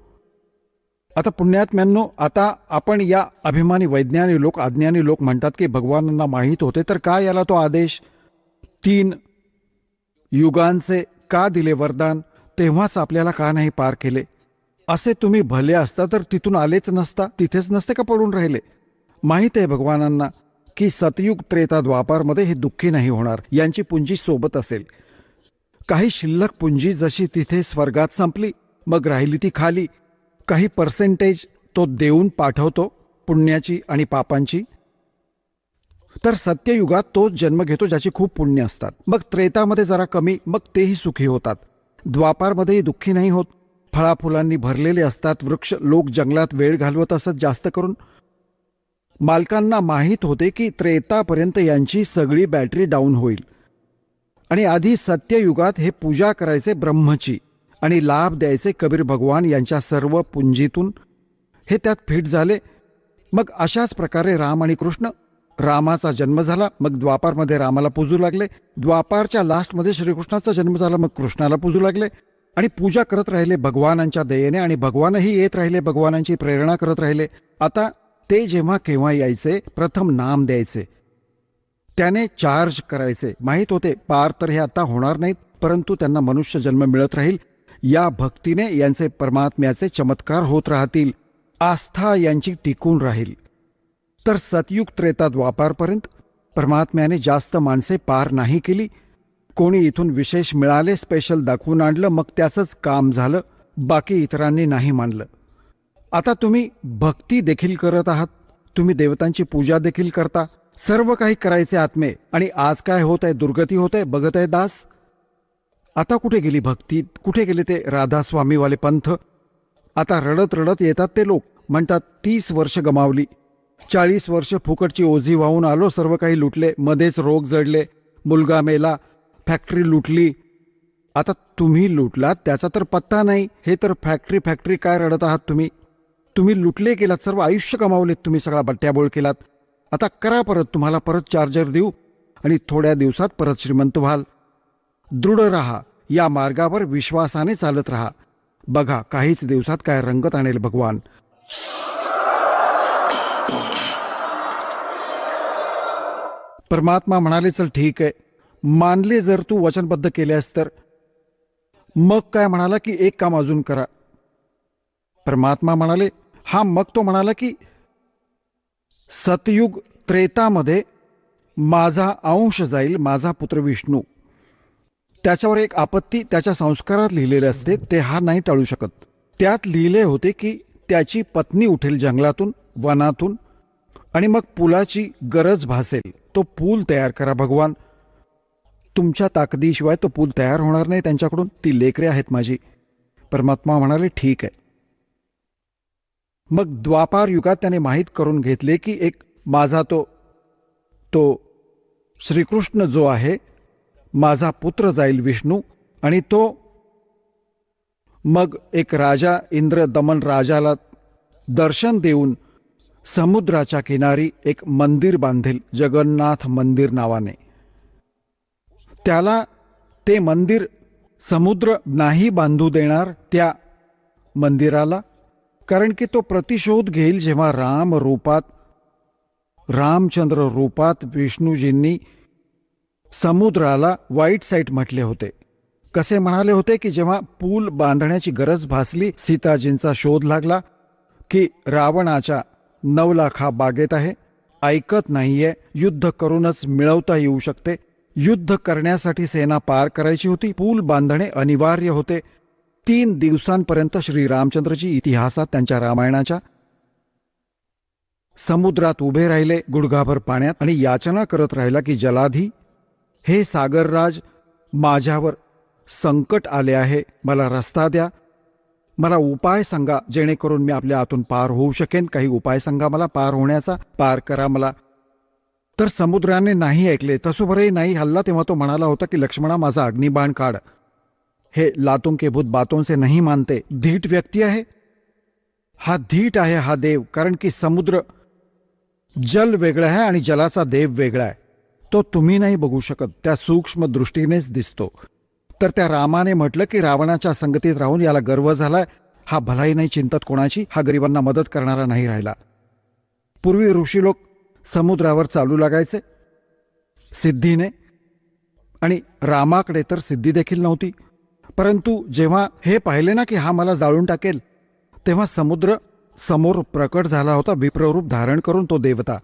आता पुण्यात्म्यांनो, आता आपण या अभिमानी वैज्ञानिक लोक, अज्ञानी लोक म्हणतात की भगवानांना माहीत होते, तर काय याला तो आदेश 3 युगांचे का दिले वरदान, तेव्हाच आपल्याला का नाही पार केले. असे तुम्ही भले असता तर तिथून आलेच नसता, तिथेच नसते का पडून राहिले. माहीत आहे भगवानांना की सतयुग त्रेता द्वापारमध्ये हे दुःखी नाही होणार, यांची पुंजी सोबत असेल. काही शिल्लक पुंजी जशी तिथे स्वर्गात संपली, मग राहिली ती खाली. काही पर्सेंटेज तो देऊन पाठवतो, पुण्याची आणि पापांची. तर सत्ययुगात तोच जन्म घेतो ज्याची खूप पुण्य असतात. मग त्रेतामध्ये जरा कमी, मग तेही सुखी होतात. द्वापारमध्येही दुःखी नाही होत. फळाफुलांनी भरलेले असतात वृक्ष. लोक जंगलात वेळ घालवत असत. जास्त करून मालकांना माहीत होते की त्रेतापर्यंत यांची सगळी बॅटरी डाऊन होईल आणि आधी सत्ययुगात हे पूजा करायचे ब्रह्मची आणि लाभ द्यायचे कबीर भगवान यांच्या सर्व पुंजीतून. हे त्यात फिट झाले. मग अशाच प्रकारे राम आणि कृष्ण, रामाचा जन्म झाला, मग द्वापारमध्ये रामाला पूजू लागले. द्वापारच्या लास्टमध्ये श्रीकृष्णाचा जन्म झाला, मग कृष्णाला पूजू लागले आणि पूजा करत राहिले भगवानांच्या दयेने. आणि भगवानही येत राहिले, भगवानांची प्रेरणा करत राहिले. आता ते जेव्हा केव्हा यायचे, प्रथम नाम द्यायचे, त्याने चार्ज करायचे. माहीत होते पार तर हे आता होणार नाहीत, परंतु त्यांना मनुष्य जन्म मिळत राहील. या भक्तीने यांचे परमात्म्याचे चमत्कार होत राहतील, आस्था यांची टिकून राहील. तर सतयुग त्रेता द्वापारपर्यंत परमात्म्याने जास्त माणसे पार नाही केली. कोणी इथून विशेष मिळाले, स्पेशल दाखवून आणलं, मग त्याचंच काम झालं. बाकी इतरांनी नाही मानलं. आता तुम्ही भक्ती देखील करत आहात, तुम्ही देवतांची पूजा देखील करता, सर्व काही करायचे आत्मे. आणि आज काय होत आहे, दुर्गती होत आहे, बघत आहे दास. आता कुठे गेली भक्ती, कुठे गेले ते राधास्वामीवाले पंथ. आता रडत रडत येतात ते लोक, म्हणतात 30 वर्ष गमावली, 40 वर्ष फुकटची ओझी वाहून आलो, सर्व काही लुटले, मध्येच रोग जडले, मुलगा मेला, फॅक्टरी लुटली. आता तुम्ही लुटलात त्याचा तर पत्ता नाही. हे तर फॅक्टरी काय रडत आहात तुम्ही. तुम्ही लुटले गेलात, सर्व आयुष्य कमावलेत, तुम्ही सगळा बट्ट्याबोळ केलात. आता करा परत, तुम्हाला परत चार्जर देऊ आणि थोड्या दिवसात परत श्रीमंत व्हाल. दृढ राहा, या मार्गावर विश्वासाने चालत राहा. बघा काहीच दिवसात काय रंगत आणेल भगवान. परमात्मा म्हणाले चल ठीक आहे, मानले जर तू वचनबद्ध केल्यास तर. मग काय म्हणाला की एक काम अजून करा. परमात्मा म्हणाले हा. मग तो म्हणाला की सतयुग त्रेतामध्ये माझा अंश जाईल, माझा पुत्र विष्णू. त्याच्यावर एक आपत्ती त्याच्या संस्कारात लिहिलेले असते, ते हा नाही टाळू शकत. त्यात लिहिले होते की त्याची पत्नी उठेल जंगलातून, वनातून, आणि मग पुलाची गरज भासेल. तो पूल तयार करा भगवान. तुमच्या ताकदीशिवाय तो पूल तयार होणार नाही त्यांच्याकडून. ती लेकरे आहेत माझी. परमात्मा म्हणाले ठीक आहे. मग द्वापार युगात त्याने माहीत करून घेतले की एक माझा तो श्रीकृष्ण जो आहे, माझा पुत्र जाईल विष्णू. आणि तो मग एक राजा इंद्र दमन राजाला दर्शन देऊन समुद्राच्या किनारी एक मंदिर बांधेल, जगन्नाथ मंदिर नावाने. त्याला ते मंदिर समुद्र नाही बांधू देणार त्या मंदिराला, कारण की तो प्रतिशोध घेईल जेव्हा रामचंद्र रूपात विष्णूजींनी समुद्राला वाईट साईट म्हटले होते. कसे म्हणाले होते की जेव्हा पूल बांधण्याची गरज भासली, सीताजींचा शोध लागला की रावणाच्या 9 लाखा बागेत आहे, ऐकत नाहीये, युद्ध करूनच मिळवता येऊ शकते. युद्ध करण्यासाठी सेना पार करायची होती, पूल बांधणे अनिवार्य होते. 3 दिवसांपर्यंत श्रीरामचंद्रजी इतिहासात त्यांच्या रामायणाच्या समुद्रात उभे राहिले, गुडघाभर पाण्यात, आणि याचना करत राहिला की जलाधी, हे सागरराज, माझ्यावर संकट आले आहे, मला रस्ता द्या, मला उपाय सांगा जेणेकरून मी आपल्या आतून पार होऊ शकेन. काही उपाय सांगा मला पार होण्याचा, पार करा मला. तर समुद्राने नाही ऐकले, तसोभरही नाही हल्ला. तेव्हा तो म्हणाला होता की लक्ष्मणा माझा अग्निबाण काढ. हे लातों के भूत बातों से नहीं मानते. धीट व्यक्ती आहे हा, धीट आहे हा देव. कारण की समुद्र जल वेगळा आहे आणि जलाचा देव वेगळा आहे. तो तुम्ही नाही बघू शकत, त्या सूक्ष्म दृष्टीनेच दिसतो. तर त्या रामाने म्हटलं की रावणाच्या संगतीत राहून याला गर्व झालाय, हा भलाई नाही चिंतत कोणाची, हा गरिबांना मदत करणारा नाही राहिला. पूर्वी ऋषी लोक समुद्रावर चालू लागायचे सिद्धीने, आणि रामाकडे तर सिद्धी देखील नव्हती. परंतु जेव्हा हे पाहिले ना की हा मला जाळून टाकेल, तेव्हा समुद्र समोर प्रकट झाला होता, विप्ररूप धारण करून तो देवता.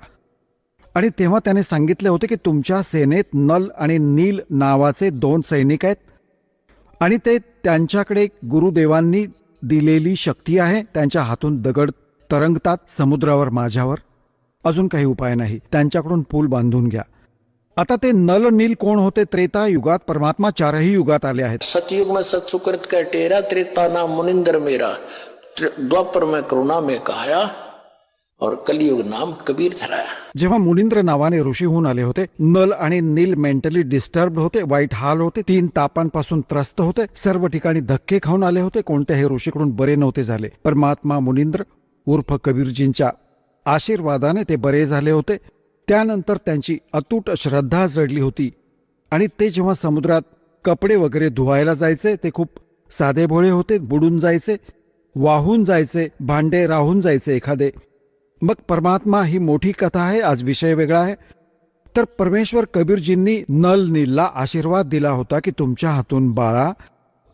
आणि तेव्हा त्याने सांगितले होते की तुमच्या सेनेत नल आणि नील नावाचे 2 सैनिक आहेत, आणि ते त्यांच्याकडे गुरुदेवांनी दिलेली शक्ती आहे, त्यांच्या हातून दगड तरंगतात समुद्रावर माझ्यावर. अजून काही उपाय नाही. त्यांच्याकडून पूल बांधून घ्या. आता ते नल नील कोण होते? त्रेता युगात परमात्मा 4ही युगात आले आहेत. सतयुग में सत सुकृत का टेरा, त्रेता नाम मुनिंदर मेरा, द्वापर में करुणा में कहाया, और कलियुग नाम कबीर धराया. जेव्हा मुनिंद्र नावाने ऋषी होऊन आले होते, नल आणि नील मेंटली डिस्टर्ब होते, वाईट हाल होते, 3 तापांपासून त्रस्त होते, सर्व ठिकाणी धक्के खाऊन आले होते, कोणत्याही ऋषीकडून बरे नव्हते झाले. परमात्मा मुनिंद्र उर्फ कबीरजींच्या आशीर्वादाने ते बरे झाले होते. त्यानंतर त्यांची अतूट श्रद्धा जडली होती आणि ते जेव्हा समुद्रात कपडे वगैरे धुवायला जायचे ते खूप साधेभोळे होते. बुडून जायचे, वाहून जायचे, भांडे राहून जायचे एखादे. मग परमात्मा ही मोठी कथा आहे. आज विषय वेगळा आहे. तर परमेश्वर कबीरजींनी नल नीलला आशीर्वाद दिला होता की तुमच्या हातून बाळा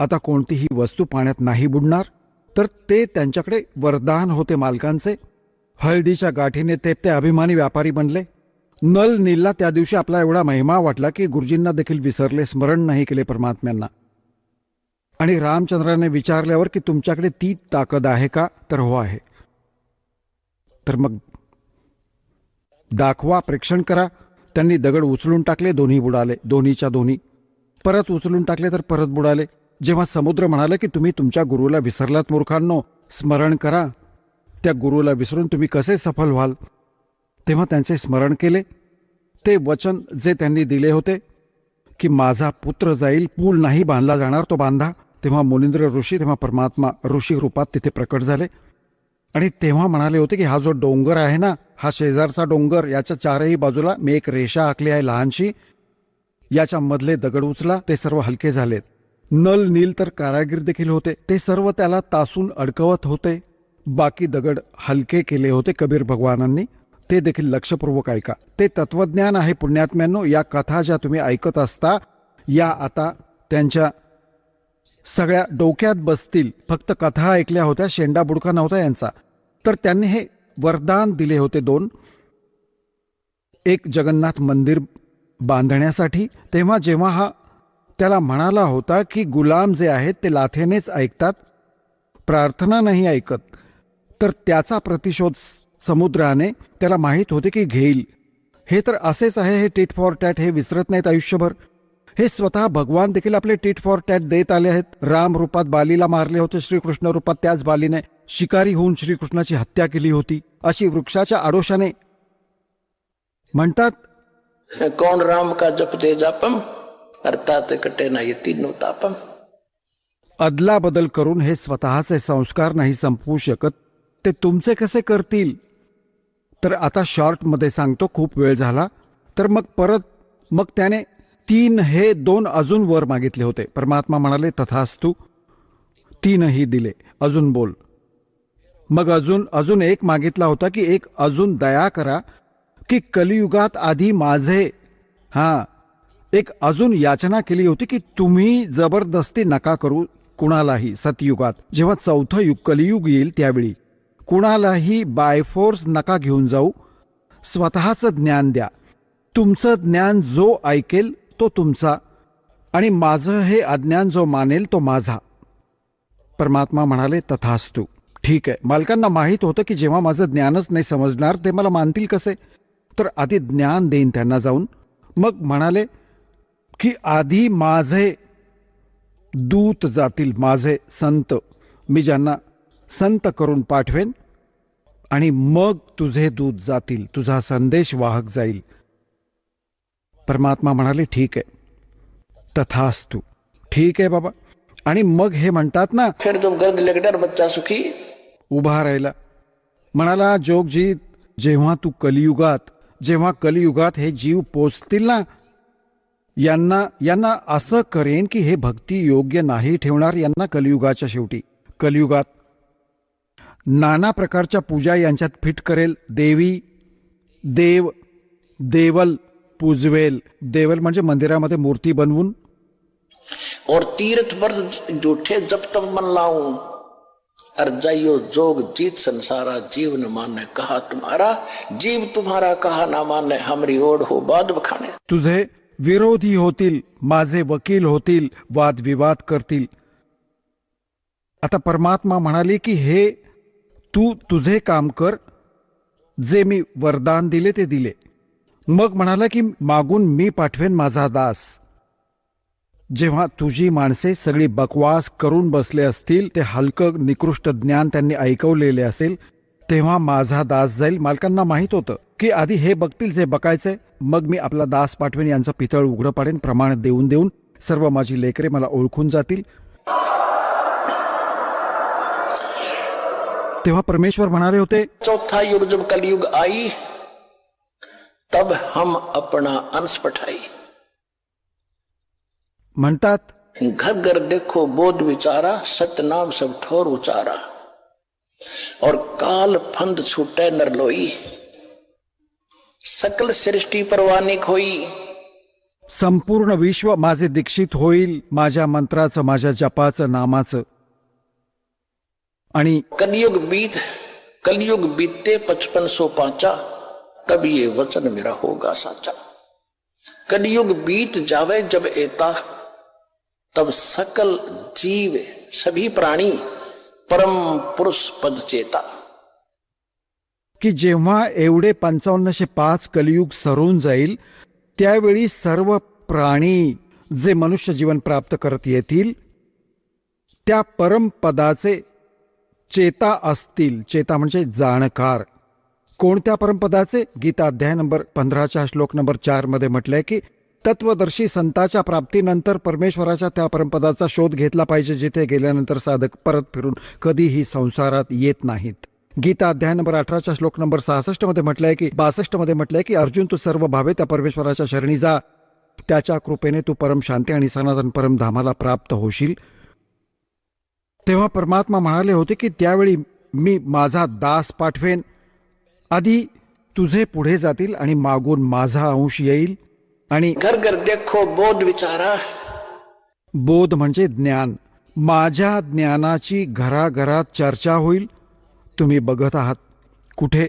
आता कोणतीही वस्तू पाण्यात नाही बुडणार. तर ते त्यांच्याकडे वरदान होते मालकांचे. हळदीच्या गाठीने ते अभिमानी व्यापारी बनले. नल नीलला त्या दिवशी आपला एवढा महिमा वाटला की गुरुजींना देखील विसरले, स्मरण नाही केले परमात्म्यांना. आणि रामचंद्राने विचारल्यावर की तुमच्याकडे ती ताकद आहे का? तर हो आहे. तर मग दाखवा, प्रेक्षण करा. त्यांनी दगड उचलून टाकले, दोन्ही बुडाले, दोन्हीच्या दोन्ही. परत उचलून टाकले तर परत बुडाले. जेव्हा समुद्र म्हणाले की तुम्ही तुमच्या गुरुला विसरलात मूर्खांनो, स्मरण करा. त्या गुरुला विसरून तुम्ही कसे सफल व्हाल? तेव्हा त्यांचे स्मरण केले. ते वचन जे त्यांनी दिले होते की माझा पुत्र जाईल, पूल नाही बांधला जाणार, तो बांधा. तेव्हा मुनिंद्र ऋषी, तेव्हा परमात्मा ऋषी रूपात तिथे प्रकट झाले आणि तेव्हा म्हणाले होते की हा जो डोंगर आहे ना, हा शेजारचा डोंगर, याच्या 4ही बाजूला मी एक रेषा आखली आहे लहानशी, याच्या मधले दगड उचला. ते सर्व हलके झालेत. नल नील तर कारागीर देखील होते, ते सर्व त्याला तासून अडकवत होते. बाकी दगड हलके केले होते कबीर भगवानांनी. ते देखील लक्षपूर्वक ऐका. ते तत्वज्ञान आहे पुण्यात्म्यांनो. या कथा ज्या तुम्ही ऐकत असता, या आता त्यांच्या सगळ्या डोक्यात बसतील. फक्त कथा ऐकल्या होत्या, शेंडा बुडका नव्हता यांचा. तर त्यांनी हे वरदान दिले होते 2. एक जगन्नाथ मंदिर बांधण्यासाठी. तेव्हा जेव्हा हा त्याला म्हणाला होता की गुलाम जे आहेत ते लाथेनेच ऐकतात, प्रार्थना नाही ऐकत, तर त्याचा प्रतिशोध समुद्राने त्याला माहीत होते की घेईल. हे तर असेच आहे, हे टिट फॉर टॅट, हे विसरत नाहीत आयुष्यभर. हे स्वतः भगवान देखील आपले टिट फॉर टॅट देत आले आहेत. राम रूपात बालीला मारले होते, श्रीकृष्ण रूपात त्याच बालीने शिकारी होऊन श्रीकृष्णाची हत्या केली होती. अशी वृक्षाच्या आडोशाने म्हणतात, कौन राम का जपते जापम, अर्थात कटे ना ये तीनों तापम. अदला बदल करून हे स्वतःचे संस्कार नाही संपवू शकत, ते तुमचे कसे करतील? तर आता शॉर्टमध्ये सांगतो, खूप वेळ झाला. तर मग त्याने 3 हे 2 अजून वर मागितले होते. परमात्मा म्हणाले तथास्तु, 3ही दिले. अजून बोल. मग अजून एक मागितला होता की एक अजून दया करा की कलियुगात आधी माझे. एक अजून याचना केली होती की तुम्ही जबरदस्ती नका करू कुणालाही. सतयुगात जेव्हा 4थं युग कलियुग येईल त्यावेळी कुणालाही बायफोर्स नका घेऊन जाऊ. स्वतःचं ज्ञान द्या. तुमचं ज्ञान जो ऐकेल तो तुमचा, आणि माझं हे अज्ञान जो मानेल तो माझा. परमात्मा म्हणाले तथास्तु. ठीक आहे. मालकांना माहीत होतं की जेव्हा माझं ज्ञानच नाही समजणार ते मला मानतील कसे, तर आधी ज्ञान देईन त्यांना जाऊन. मग म्हणाले की आधी माझे दूत जातील, माझे संत, मी ज्यांना संत करून पाठवेन, आणि मग तुझे दूत जातील, तुझा संदेश वाहक जाईल. परमात्मा म्हणाले ठीक आहे, तथास्तु. ठीक आहे बाबा. आणि मग हे म्हणतात ना, फिर तुम गर्ग लगडर बच्चा सुखी. उभा राहिला. म्हणाला जोगजी, जेव्हा कलियुगात हे जीव पोचतील ना, यांना असं करेन की हे भक्ती योग्य नाही ठेवणार यांना कलियुगाच्या शेवटी. कलियुगात नाना प्रकारच्या पूजा यांच्यात फिट करेल. देवी, देव, देवल पूजवेल. देवल म्हणजे मंदिरामध्ये मूर्ती बनवून. और तीर्थ व्रत जूठे जब तब मन लाऊं, अर्जाइयो जोग जीत संसारा, जीव न माने कहा तुम्हारा, जीव तुम्हारा कहा ना माने, हमरी ओढ हो बाद बखाने. तुझे विरोधी होतील, माझे वकील होतील, वादविवाद करतील. आता परमात्मा म्हणाले की हे तू तुझे काम कर, जे मी वरदान दिले ते दिले. मग म्हणाला की मागून मी पाठवेन माझा दास. जेव्हा तुझी माणसे सगळी बकवास करून बसले असतील, ते हलकं निकृष्ट ज्ञान त्यांनी ऐकवलेले असेल, तेव्हा माझा दास जाईल. मालकांना माहीत होतं की आधी हे बघतील जे बघायचंय, मग मी आपला दास पाठवेन, यांचं पितळ उघडं पाडेन. प्रमाण देऊन देऊन सर्व माझी लेकरे मला ओळखून जातील. तेव्हा परमेश्वर म्हणाले होते, चौथा युग जब कलयुग आई, तब हम अपना अंश पठाई. म्हणतात, घर घर देखो बोध विचारा, सतनाम सब ठोर उचारा. और काल फंद छूटे नरलोई, सकल सृष्टी परवानिक होई. संपूर्ण विश्व माझे दीक्षित होईल माझ्या मंत्राचं, माझ्या जपाचं, नामाचं. आणि कलयुग बीते 5505, तब ये वचन मेरा होगा साचा. कलयुग बीत जावे जब एता, तब सकल जीव सभी प्राणी परम पुरुष पद चेता. की जेव्हा एवढे 5505 कलियुग सरून जाईल, त्यावेळी सर्व प्राणी जे मनुष्य जीवन प्राप्त करत येतील, त्या परमपदाचे चेता असतील. चेता म्हणजे जाणकार. कोणत्या परमपदाचे? गीता अध्याय नंबर 15 श्लोक नंबर 4 मध्ये म्हटलंय की तत्वदर्शी संताच्या प्राप्तीनंतर परमेश्वराच्या त्या परमपदाचा शोध घेतला पाहिजे, जिथे गेल्यानंतर साधक परत फिरून कधीही संसारात येत नाहीत. गीता अध्याय नंबर 18 श्लोक नंबर 66 मध्ये म्हटलंय की 62 मध्ये म्हटलंय की अर्जुन, तू सर्व भावे त्या परमेश्वराच्या शरणी जा. त्याच्या कृपेने तू परम शांती आणि सनातन परमधामाला प्राप्त होशील. तेव्हा परमात्मा म्हणाले होते की त्यावेळी मी माझा दास पाठवेन. आधी तुझे पुढे जातील आणि मागून माझा अंश येईल. आणि घर घर देखो बोध विचारा. बोध म्हणजे ज्ञान. माझ्या ज्ञानाची घराघरात चर्चा होईल. तुम्ही बघत आहात कुठे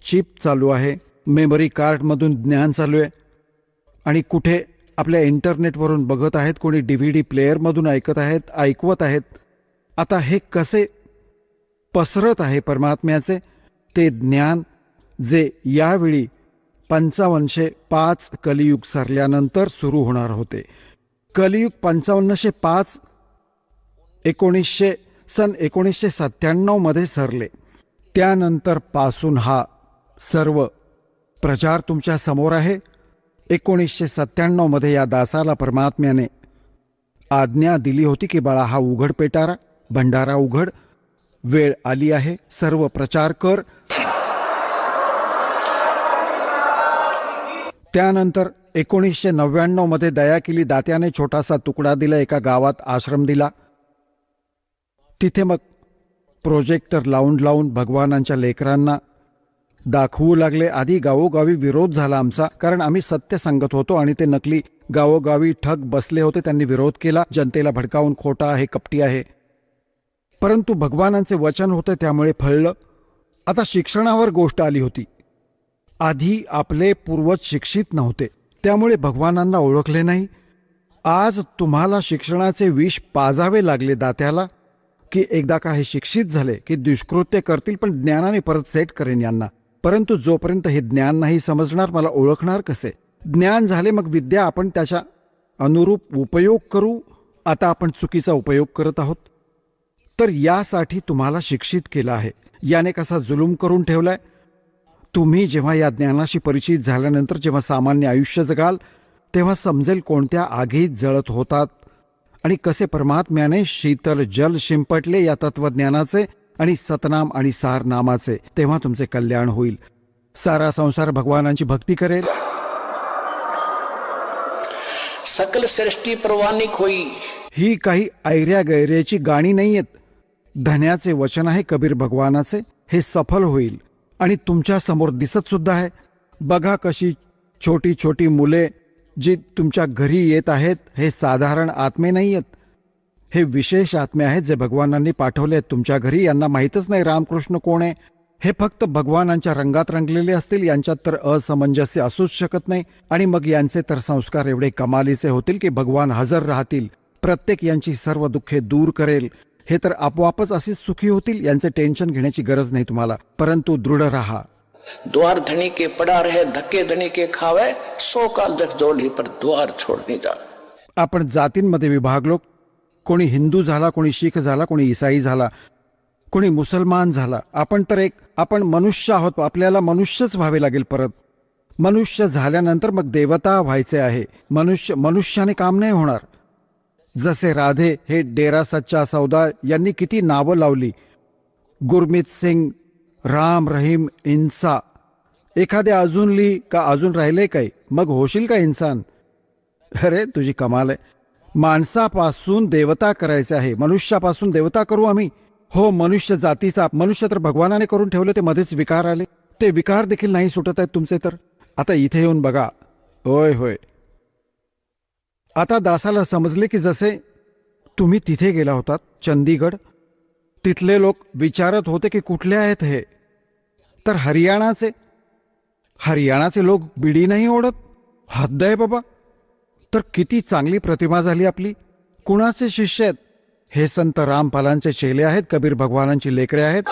चिप चालू आहे, मेमरी कार्डमधून ज्ञान चालू आहे, आणि कुठे आपल्या इंटरनेटवरून बघत आहेत, कोणी DVD प्लेअरमधून ऐकवत आहेत. आता हे कसे पसरत आहे परमात्म्याचे ते ज्ञान, जे यावेळी 5505 कलियुग सरल्यानंतर सुरू होणार होते. कलियुग 5505 सन 1997 मध्ये सरले. त्यानंतर पासून हा सर्व प्रचार तुमच्या समोर आहे. 1997 मध्ये या दासाला परमात्म्याने आज्ञा दिली होती की बाळा, हा उघड पेटारा, भंडारा उघड, वेळ आली आहे, सर्व प्रचार कर. त्यानंतर 1999 मध्ये दया केली दात्याने छोटासा तुकडा दिला, एका गावात आश्रम दिला. तिथे मग प्रोजेक्टर लावून भगवानांच्या लेकरांना दाखवू लागले. आधी गावोगावी विरोध झाला आमचा, कारण आम्ही सत्य सांगत होतो आणि ते नकली गावोगावी ठग बसले होते. त्यांनी विरोध केला, जनतेला भडकावून खोटा आहे, कपटी आहे. परंतु भगवानांचे वचन होते त्यामुळे फळलं. आता शिक्षणावर गोष्ट आली होती. आधी आपले पूर्वज शिक्षित नव्हते, त्यामुळे भगवानांना ओळखले नाही. आज तुम्हाला शिक्षणाचे विष पाजावे लागले दात्याला, की एकदा का हे शिक्षित झाले की दुष्कृत्य करतील, पण ज्ञानाने परत सेट करेन यांना. परंतु जोपर्यंत हे ज्ञान नाही समजणार, मला ओळखणार कसे? ज्ञान झाले मग विद्या आपण त्याच्या अनुरूप उपयोग करू. आता आपण चुकीचा उपयोग करत आहोत. तर यासाठी तुम्हाला शिक्षित केलं आहे. याने कसा जुलूम करून ठेवलाय. तुम्ही जेव्हा या ज्ञानाशी परिचित झाल्यानंतर जेव्हा सामान्य आयुष्य जगाल, तेव्हा समजेल कोणत्या आगीत जळत होतात आणि कसे परमात्म्याने शीतल जल शिंपटले या तत्वज्ञानाचे आणि सतनाम आणि सार नामाचे. तेव्हा तुमचे कल्याण होईल. सारा संसार भगवानांची भक्ती करेल. सकल सृष्टी परवानिक होई. ही काही ऐऱ्या गैऱ्याची गाणी नाहीयेत. धन्याचे वचन आहे कबीर भगवानाचे. हे सफल होईल आणि तुमच्या समोर दिसत सुद्धा आहे. बघा कशी छोटी छोटी मुले जी तुमच्या घरी येत आहेत, हे साधारण आत्मे नाही आहेत. हे विशेष आत्मे आहेत जे भगवानांनी पाठवले आहेत तुमच्या घरी. यांना माहीतच नाही रामकृष्ण कोण आहे. हे फक्त भगवानांच्या रंगात रंगलेले असतील. यांच्यात तर असमंजस्य असूच शकत नाही. आणि मग यांचे तर संस्कार एवढे कमालीचे होतील की भगवान हजर राहतील. प्रत्येक यांची सर्व दुःखे दूर करेल. हे तर आपोआपच असेच सुखी होतील. यांचे टेन्शन घेण्याची गरज नाही तुम्हाला. परंतु दृढ राहा. द्वार धनी के पड़ा रहे, धक्के धनी के खावे, 100 काल जग जोली पर द्वार छोड़ नहीं जा. आपण जातींमध्ये विभागलो. कोणी हिंदू झाला, कोणी शीख झाला, कोणी ईसाई झाला, कोणी मुसलमान झाला. आपण मनुष्य आहोत. आपल्याला मनुष्यच व्हावे लागेल. परत मनुष्य झाल्यानंतर मग देवता व्हायचे आहे. मनुष्याने काम नाही होणार. जसे राधे हे डेरा सच्चा सौदा यांनी किती नावं लावली. गुरमीत सिंग, राम रहीम, इंसा. एखादे अजून लिही का अजून राहिले काही, मग होशील का इन्सान. अरे तुझी कमाल आहे. माणसापासून देवता करायचे आहे. मनुष्यापासून देवता करू आम्ही. हो, मनुष्य जातीचा मनुष्य तर भगवानाने करून ठेवले. ते मध्येच विकार आले. ते विकार देखील नाही सुटत आहेत तुमचे तर. आता इथे येऊन बघा. होय होय. आता दासाला समजले की जसे तुम्ही तिथे गेला होतात चंदीगड, तिथले लोक विचारत होते की कुठले आहेत हे, तर हरियाणाचे लोक बिडी नाही ओढत. हद्द आहे बाबा. तर किती चांगली प्रतिमा झाली आपली. कुणाचे शिष्य आहेत हे? संत रामपालांचे चेले आहेत, कबीर भगवानांची लेकरे आहेत.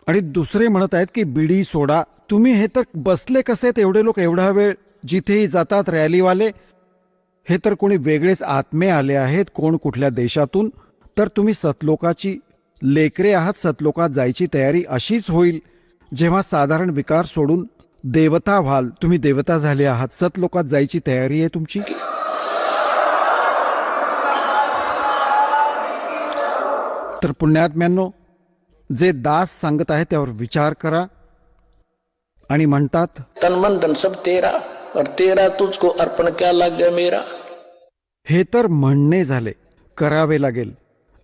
आणि दुसरे म्हणत आहेत की बिडी सोडा. तुम्ही हे तर बसले कसे आहेत एवढे लोक एवढा वेळ जिथेही जातात रॅलीवाले? हे तर कोणी वेगळेच आत्मे आले आहेत, कोण कुठल्या देशातून. तर तुम्ही सतलोकाची लेकरे आहात. सतलोकात जायची तयारी अशीच होईल जेव्हा साधारण विकार सोडून देवता व्हाल. तुम्ही देवता झाले आहात. सतलोकात जायची तयारी आहे तुमची. तर पुण्यात्म्यांनो, जे दास सांगत आहे त्यावर विचार करा. आणि म्हणतात, तन मन धन सब तेरा और तेरा तुझको अर्पण क्या लाग गया मेरा. हे तर म्हणणे झाले, करावे लागेल.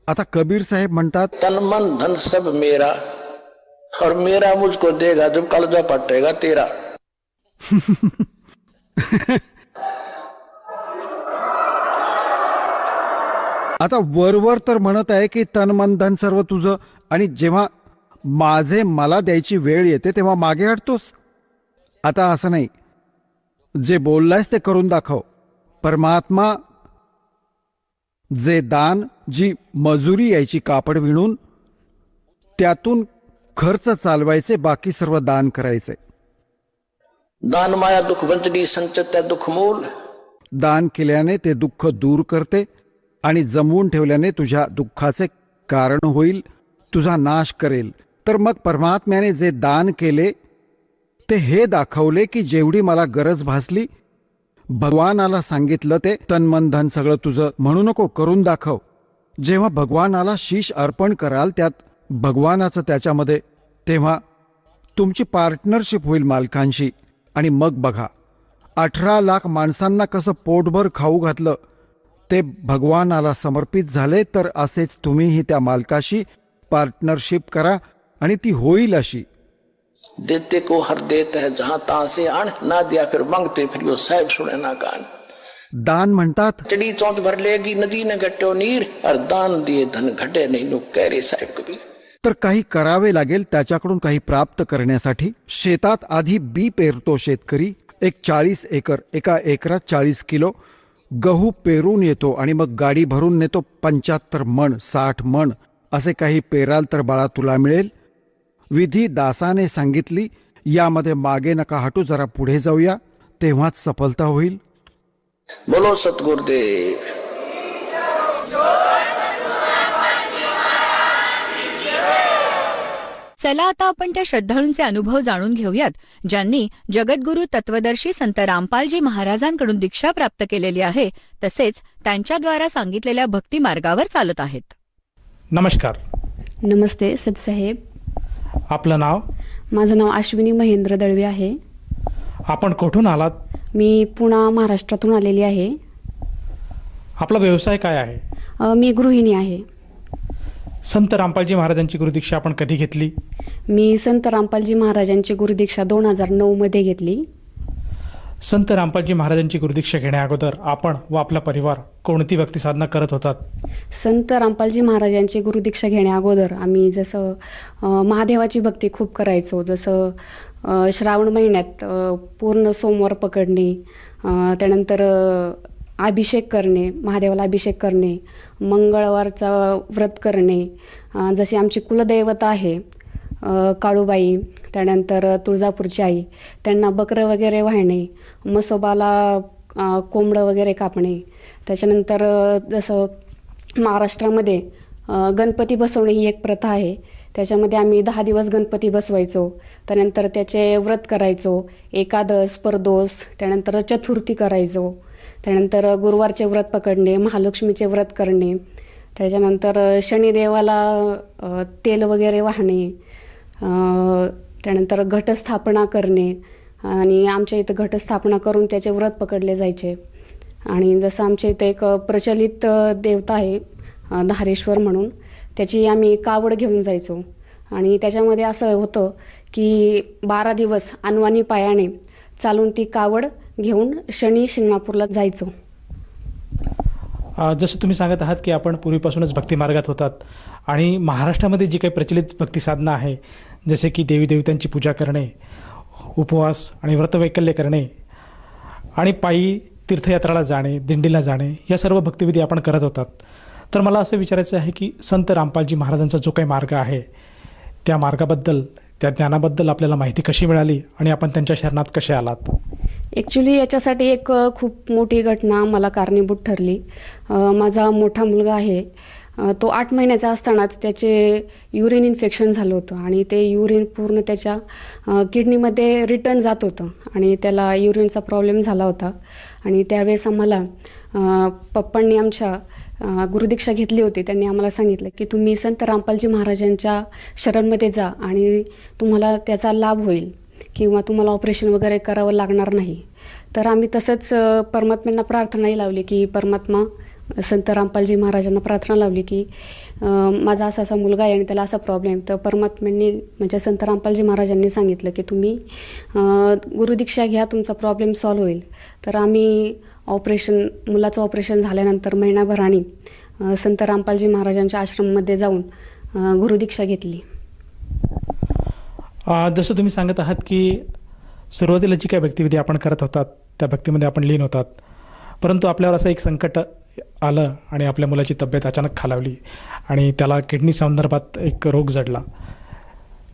आता कबीर साहेब म्हणतात, तन मन धन सब मेरा और मेरा मुझको देगा जब कलजा पटेगा तेरा. आता वरवर तर म्हणत आहे की तन मन धन सर्व तुझं, आणि जेव्हा मला द्यायची वेळ येते तेव्हा मागे हटतोस. आता असं नाही. जे बोललायस ते करून दाखव. परमात्मा जे दान, जी मजुरी यायची कापड विणून, त्यातून खर्च चालवायचे, बाकी सर्व दान करायचे. दान माया दुःख वंचनी संचत दुःख मूल. दान केल्याने ते दुःख दूर करते आणि जमवून ठेवल्याने तुझ्या दुःखाचे कारण होईल, तुझा नाश करेल. तर मग परमात्म्याने जे दान केले ते हे दाखवले की जेवढी मला गरज भासली, भगवानाला सांगितलं ते तन मन धन सगळं तुझं म्हणू नको, करून दाखव. जेव्हा भगवानाला शीश अर्पण कराल त्यात भगवानाचं त्याच्यामध्ये, तेव्हा तुमची पार्टनरशिप होईल मालकांशी. आणि मग बघा 18 लाख माणसांना कसं पोटभर खाऊ घातलं, ते भगवानाला समर्पित झाले. तर असेच तुम्हीही त्या मालकाशी पार्टनरशिप करा आणि ती होईल अशी. देते को हर देता है जहां तहां से आण, ना दिया फिर मांगते फिर यो साहेब सुने ना कान. दान म्हणतात, चढ़ी चौंच भर लेगी नदी न घट्यो नीर, और दान दिए धन घटे नहीं नो कह रे साहेब कबीर. तर काही करावे लागेल त्याच्याकडून काही प्राप्त करण्यासाठी. शेतात आधी बी पेरतो शेतकरी. एक 40 एकर, एका एकरात 40 किलो गहू पेरून येतो आणि मग गाडी भरून नेतो 75 मण 60 मण असे काही पेराल तर बाळा तुला मिळेल. विधी दासाने सांगितली. यामध्ये मागे नका हटू, जरा पुढे जाऊया, तेव्हाच सफलता होईल. बोलो सतगुरुदेव. चला आता आपण त्या श्रद्धाळूंचे अनुभव जाणून घेऊयात, ज्यांनी जगद्गुरू तत्वदर्शी संत रामपालजी महाराजांकडून दीक्षा प्राप्त केलेली आहे, तसेच त्यांच्याद्वारा सांगितलेल्या भक्ती मार्गावर चालत आहेत. नमस्कार. नमस्ते सतसाहेब. आपलं नाव? माझं नाव अश्विनी महेंद्र दळवे आहे. आपण कुठून आलात? मी पुणा महाराष्ट्रातून आलेली आहे. आपला व्यवसाय काय आहे? मी गृहिणी आहे. संत रामपालजी महाराजांची गुरुदीक्षा आपण कधी घेतली? मी संत रामपालजी महाराजांची गुरुदीक्षा 2009 मध्ये घेतली. संत रामपालजी महाराजांची गुरुदीक्षा घेण्या अगोदर आपण व आपला परिवार कोणती भक्ती साधना करत होतात? संत रामपालजी महाराजांची गुरुदीक्षा घेण्या अगोदर आम्ही जसं महादेवाची भक्ती खूप करायचो. जसं श्रावण महिन्यात पूर्ण सोमवार पकडणे, त्यानंतर अभिषेक करणे, महादेवाला अभिषेक करणे, मंगळवारचं व्रत करणे, जशी आमची कुलदैवता आहे काळूबाई, त्यानंतर तुळजापूरची आई, त्यांना बकरं वगैरे वाहणे, म्हसोबाला कोंबडं वगैरे कापणे. त्याच्यानंतर जसं महाराष्ट्रामध्ये गणपती बसवणे ही एक प्रथा आहे. त्याच्यामध्ये आम्ही 10 दिवस गणपती बसवायचो. त्यानंतर त्याचे व्रत करायचो, एकादश, परदोष, त्यानंतर चतुर्थी करायचो. त्यानंतर गुरुवारचे व्रत पकडणे, महालक्ष्मीचे व्रत करणे, त्याच्यानंतर शनिदेवाला तेल वगैरे वाहणे, त्यानंतर घटस्थापना करणे आणि आमच्या इथं घटस्थापना करून त्याचे व्रत पकडले जायचे. आणि जसं आमच्या इथं एक प्रचलित देवता आहे धारेश्वर म्हणून, त्याची आम्ही कावड घेऊन जायचो. आणि त्याच्यामध्ये असं होतं की 12 दिवस अनवाणी पायाने चालून ती कावड घेऊन शनी शिंगणापूरला जायचो. जसं तुम्ही सांगत आहात की आपण पूर्वीपासूनच भक्तिमार्गात होतात आणि महाराष्ट्रामध्ये जी काही प्रचलित भक्तिसाधना आहे, जसे की देवी देवतांची पूजा करणे, उपवास आणि व्रतवैकल्य करणे आणि पायी तीर्थयात्राला जाणे, दिंडीला जाणे, या सर्व भक्तिविधी आपण करत होतात. तर मला असं विचारायचं आहे की संत रामपालजी महाराजांचा जो काही मार्ग आहे, त्या मार्गाबद्दल, त्या ज्ञानाबद्दल आपल्याला माहिती कशी मिळाली आणि आपण त्यांच्या शरणात कसे आलात? ॲक्च्युली याच्यासाठी एक खूप मोठी घटना मला कारणीभूत ठरली. माझा मोठा मुलगा आहे, तो 8 महिन्याचा असतानाच त्याचे युरिन इन्फेक्शन झालं होतं आणि ते युरिन पूर्ण त्याच्या किडनीमध्ये रिटर्न जात होतं आणि त्याला युरिनचा प्रॉब्लेम झाला होता. आणि त्यावेळेस आम्हाला पप्पांनी आमच्या गुरुदीक्षा घेतली होती. त्यांनी आम्हाला सांगितलं की तुम्ही संत रामपालजी महाराजांच्या शरणमध्ये जा आणि तुम्हाला त्याचा लाभ होईल किंवा तुम्हाला ऑपरेशन वगैरे करावं लागणार नाही. तर आम्ही तसंच परमात्म्यांना प्रार्थनाही लावली की परमात्मा, संत रामपालजी महाराजांना प्रार्थना लावली की माझा असा मुलगा आहे आणि त्याला असा प्रॉब्लेम. तर परमात्म्यांनी म्हणजे संत रामपालजी महाराजांनी सांगितलं की तुम्ही गुरुदीक्षा घ्या, तुमचा प्रॉब्लेम सॉल्व्ह होईल. तर आम्ही मुलाचं ऑपरेशन झाल्यानंतर महिनाभराने संत रामपालजी महाराजांच्या आश्रममध्ये जाऊन गुरुदीक्षा घेतली. जसं तुम्ही सांगत आहात की सुरुवातीला जी काही भक्तिविधी आपण करत होतात त्या भक्तीमध्ये आपण लीन होतात, परंतु आपल्यावर असं एक संकट आलं आणि आपल्या मुलाची तब्येत अचानक खालावली आणि त्याला किडनी संदर्भात एक रोग जडला.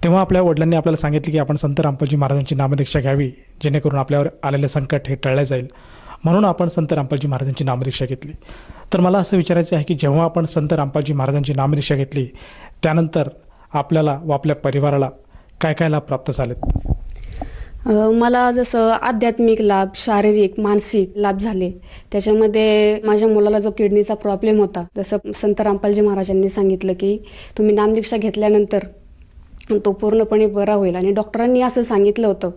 तेव्हा आपल्या वडिलांनी आपल्याला सांगितले की आपण संत रामपालजी महाराजांची नामदीक्षा घ्यावी, जेणेकरून आपल्यावर आलेले संकट हे टळले जाईल. म्हणून आपण संत रामपालजी महाराजांची नामदीक्षा घेतली. तर मला असं विचारायचं आहे की जेव्हा आपण संत रामपालजी महाराजांची नामदीक्षा घेतली, त्यानंतर आपल्याला व आपल्या परिवाराला काय काय लाभ प्राप्त झालेत? मला जसं आध्यात्मिक लाभ, शारीरिक, मानसिक लाभ झाले. त्याच्यामध्ये माझ्या मुलाला जो किडनीचा प्रॉब्लेम होता, जसं संत रामपालजी महाराजांनी सांगितलं की तुम्ही नामदीक्षा घेतल्यानंतर तो पूर्णपणे बरा होईल. आणि डॉक्टरांनी असं सांगितलं होतं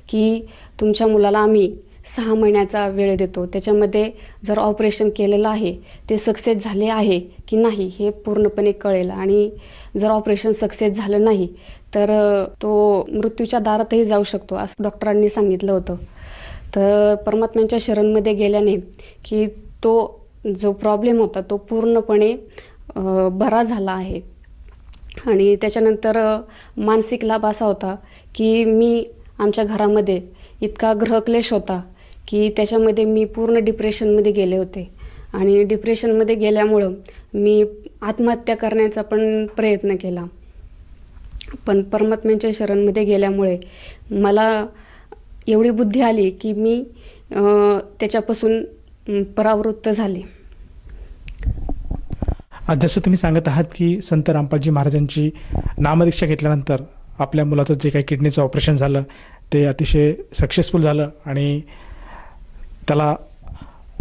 की तुमच्या मुलाला आम्ही 6 महिन्याचा वेळ देतो, त्याच्यामध्ये जर ऑपरेशन केलेलं आहे ते सक्सेस झाले आहे की नाही हे पूर्णपणे कळेल. आणि जर ऑपरेशन सक्सेस झालं नाही तर तो मृत्यूच्या दारातही जाऊ शकतो, असं डॉक्टरांनी सांगितलं होतं. तर परमात्म्यांच्या शरणमध्ये गेल्याने की तो जो प्रॉब्लेम होता तो पूर्णपणे बरा झाला आहे. आणि त्याच्यानंतर मानसिक लाभ असा होता की मी आमच्या घरामध्ये इतका ग्रहक्लेश होता की त्याच्यामध्ये मी पूर्ण डिप्रेशनमध्ये गेले होते. आणि डिप्रेशनमध्ये गेल्यामुळं मी आत्महत्या करण्याचा पण प्रयत्न केला. पण परमात्म्यांच्या शरणमध्ये गेल्यामुळे मला एवढी बुद्धी आली की मी त्याच्यापासून परावृत्त झाले. जसं तुम्ही सांगत आहात की संत रामपालजी महाराजांची नामदीक्षा घेतल्यानंतर आपल्या मुलाचं जे काही किडनीचं ऑपरेशन झालं ते अतिशय सक्सेसफुल झालं आणि त्याला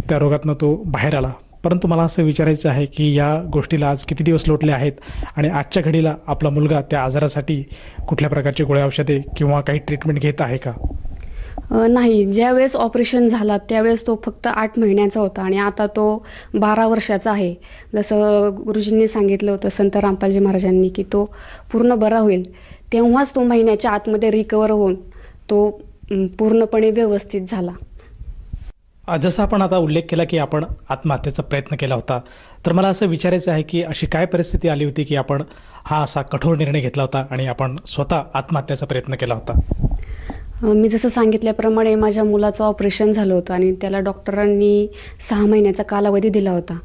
त्या रोगातनं तो बाहेर आला. परंतु मला असं विचारायचं आहे की या गोष्टीला आज किती दिवस लोटले आहेत आणि आजच्या घडीला आपला मुलगा त्या आजारासाठी कुठल्या प्रकारची गोळ्या औषधे किंवा काही ट्रीटमेंट घेत आहे का? नाही, ज्यावेळेस ऑपरेशन झाला त्यावेळेस तो फक्त 8 महिन्याचा होता आणि आता तो 12 वर्षाचा आहे. जसं गुरुजींनी सांगितलं होतं संत रामपालजी महाराजांनी की तो पूर्ण बरा होईल, तेव्हाच तो महिन्याच्या आतमध्ये रिकवर होऊन तो पूर्णपणे व्यवस्थित झाला. जसं आपण आता उल्लेख केला की आपण आत्महत्येचा प्रयत्न केला होता, तर मला असं विचारायचं आहे की अशी काय परिस्थिती आली होती की आपण हा असा कठोर निर्णय घेतला होता आणि आपण स्वतः आत्महत्येचा प्रयत्न केला होता? मी जसं सांगितल्याप्रमाणे माझ्या मुलाचं ऑपरेशन झालं होतं आणि त्याला डॉक्टरांनी 6 महिन्याचा कालावधी दिला होता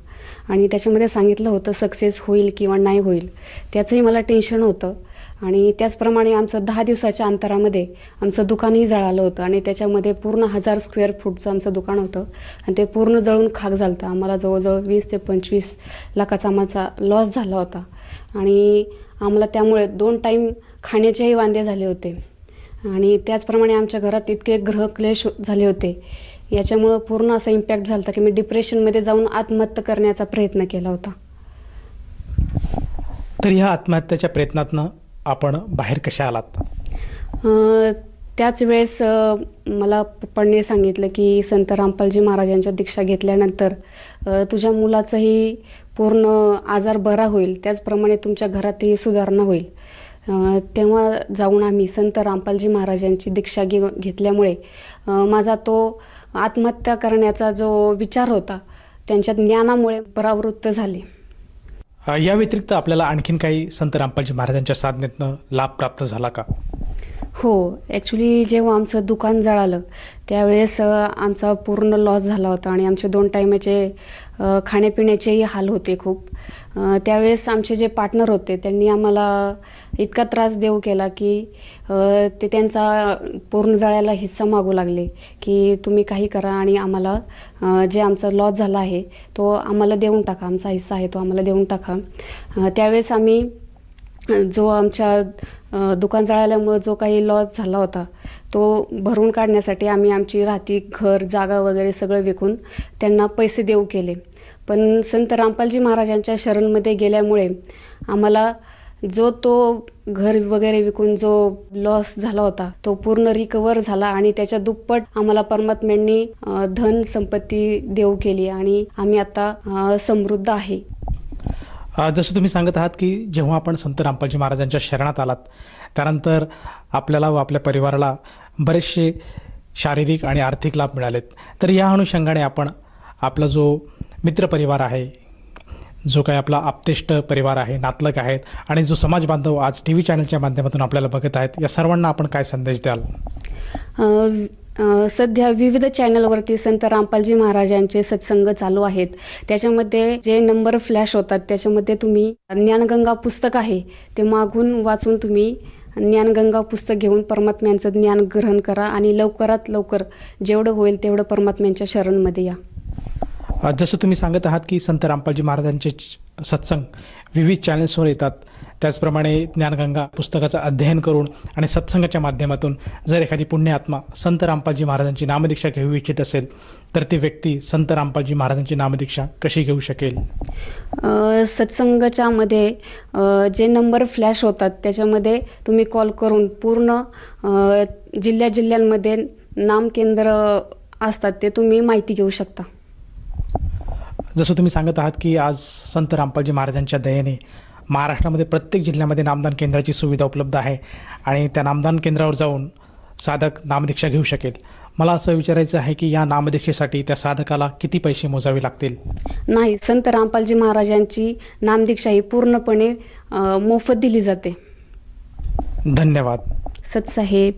आणि त्याच्यामध्ये सांगितलं होतं सक्सेस होईल किंवा नाही होईल, त्याचंही मला टेन्शन होतं. आणि त्याचप्रमाणे आमचं 10 दिवसाच्या अंतरामध्ये आमचं दुकानही जळालं होतं आणि त्याच्यामध्ये पूर्ण 1000 स्क्वेअर फूटचं आमचं दुकान होतं आणि ते पूर्ण जळून खाक झालं होतं. आम्हाला जवळजवळ 20 ते 25 लाखाचा आमचा लॉस झाला होता आणि आम्हाला त्यामुळे 2 टाईम खाण्याचेही वांदे झाले होते आणि त्याचप्रमाणे आमच्या घरात इतके ग्रहक्लेश झाले होते. याच्यामुळं पूर्ण असा इम्पॅक्ट झाला होता की मी डिप्रेशनमध्ये जाऊन आत्महत्या करण्याचा प्रयत्न केला होता. तर ह्या आत्महत्येच्या प्रयत्नातनं आपण बाहेर कशा आलात? त्याच वेळेस मला पप्पांनी सांगितलं की संत रामपालजी महाराजांच्या दीक्षा घेतल्यानंतर तुझ्या मुलाचाही पूर्ण आजार बरा होईल, त्याचप्रमाणे तुमच्या घरातही सुधारणा होईल. तेव्हा जाऊन आम्ही संत रामपालजी महाराजांची दीक्षा घेतल्यामुळे माझा तो आत्महत्या करण्याचा जो विचार होता त्यांच्या ज्ञानामुळे परावृत्त झाले. या व्यतिरिक्त आपल्याला आणखीन काही संत रामपालजी महाराजांच्या साधनेतनं लाभ प्राप्त झाला का? हो, ॲक्च्युली जेव्हा आमचं दुकान जळालं त्यावेळेस आमचा पूर्ण लॉस झाला होता आणि आमचे 2 टायमाचे खाण्यापिण्याचेही हाल होते खूप. त्यावेळेस आमचे जे पार्टनर होते त्यांनी आम्हाला इतका त्रास देऊ केला की ते त्यांचा पूर्ण जळायला हिस्सा मागू लागले की तुम्ही काही करा आणि आम्हाला जे आमचा लॉस झाला आहे तो आम्हाला देऊन टाका, आमचा हिस्सा आहे तो आम्हाला देऊन टाका. त्यावेळेस आम्ही जो आमच्या दुकान जळाल्यामुळं जो काही लॉस झाला होता तो भरून काढण्यासाठी आम्ही आमची राहती घर जागा वगैरे सगळं विकून त्यांना पैसे देऊ केले. पण संत रामपालजी महाराजांच्या शरणमध्ये गेल्यामुळे आम्हाला जो तो घर वगैरे विकून जो लॉस झाला होता तो पूर्ण रिकवर झाला आणि त्याच्या दुप्पट आम्हाला परमात्म्यांनी धन संपत्ती देऊ केली आणि आम्ही आता समृद्ध आहे. जसं तुम्ही सांगत आहात की जेव्हा आपण संत रामपालजी महाराजांच्या शरणात आलात त्यानंतर आपल्याला व आपल्या परिवाराला बरेचसे शारीरिक आणि आर्थिक लाभ मिळालेत. तर या अनुषंगाने आपण आपला जो मित्रपरिवार आहे, जो काही आपला आप्तेष्ट परिवार आहे, नातलग आहेत आणि जो समाज बांधव आज TV चॅनलच्या माध्यमातून आपल्याला बघत आहेत, या सर्वांना आपण काय संदेश द्याल? सध्या विविध चॅनलवरती संत रामपालजी महाराजांचे सत्संग चालू आहेत. त्याच्यामध्ये जे नंबर फ्लॅश होतात त्याच्यामध्ये तुम्ही ज्ञानगंगा पुस्तक आहे ते मागून वाचून तुम्ही ज्ञानगंगा पुस्तक घेऊन परमात्म्यांचं ज्ञान ग्रहण करा आणि लवकरात लवकर जेवढं होईल तेवढं परमात्म्यांच्या शरणमध्ये या. जसं तुम्ही सांगत आहात की संत रामपालजी महाराजांचे सत्संग विविध चॅनल्सवर येतात, त्याचप्रमाणे ज्ञानगंगा पुस्तकाचं अध्ययन करून आणि सत्संगाच्या माध्यमातून जर एखादी पुण्यात्मा संत रामपालजी महाराजांची नामदीक्षा घेऊ इच्छित असेल तर ती व्यक्ती संत रामपालजी महाराजांची नामदीक्षा कशी घेऊ शकेल? सत्संगाच्या मध्ये जे नंबर फ्लॅश होतात त्याच्यामध्ये तुम्ही कॉल करून पूर्ण जिल्ह्यांमध्ये नामकेंद्र असतात ते तुम्ही माहिती घेऊ शकता. जसं तुम्ही सांगत आहात की आज संत रामपालजी महाराजांच्या दयेने महाराष्ट्रामध्ये प्रत्येक जिल्ह्यामध्ये नामदान केंद्राची सुविधा उपलब्ध आहे आणि त्या नामदान केंद्रावर जाऊन साधक नामदीक्षा घेऊ शकेल. मला असं विचारायचं आहे की या नामदीक्षेसाठी त्या साधकाला किती पैसे मोजावे लागतील? नाही, संत रामपालजी महाराजांची नामदीक्षा ही पूर्णपणे मोफत दिली जाते. धन्यवाद. सतसाहेब.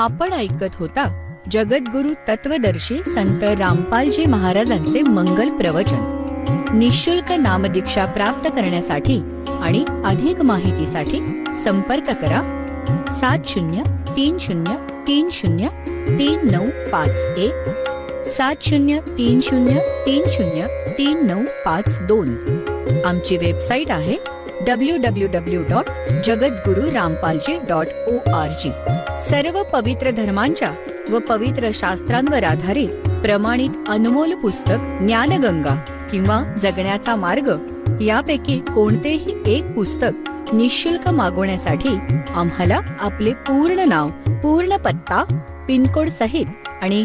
आपण ऐकत होता जगद्गुरु तत्वदर्शी संत रामपालजी महाराजांचे मंगल प्रवचन. निःशुल्क नामदीक्षा प्राप्त करण्यासाठी आणि अधिक माहितीसाठी संपर्क करा 7030303951 7030303952. आमची वेबसाईट आहे www.jagadgururampalji.org. सर्व पवित्र धर्मांच्या व पवित्र शास्त्रांवर आधारित प्रमाणित अनमोल पुस्तक ज्ञानगंगा किंवा जगण्याचा मार्ग यापैकी कोणतेही एक पुस्तक निःशुल्क मागवण्यासाठी आम्हाला आपले पूर्ण नाव, पूर्ण पत्ता, पिनकोड सहित आणि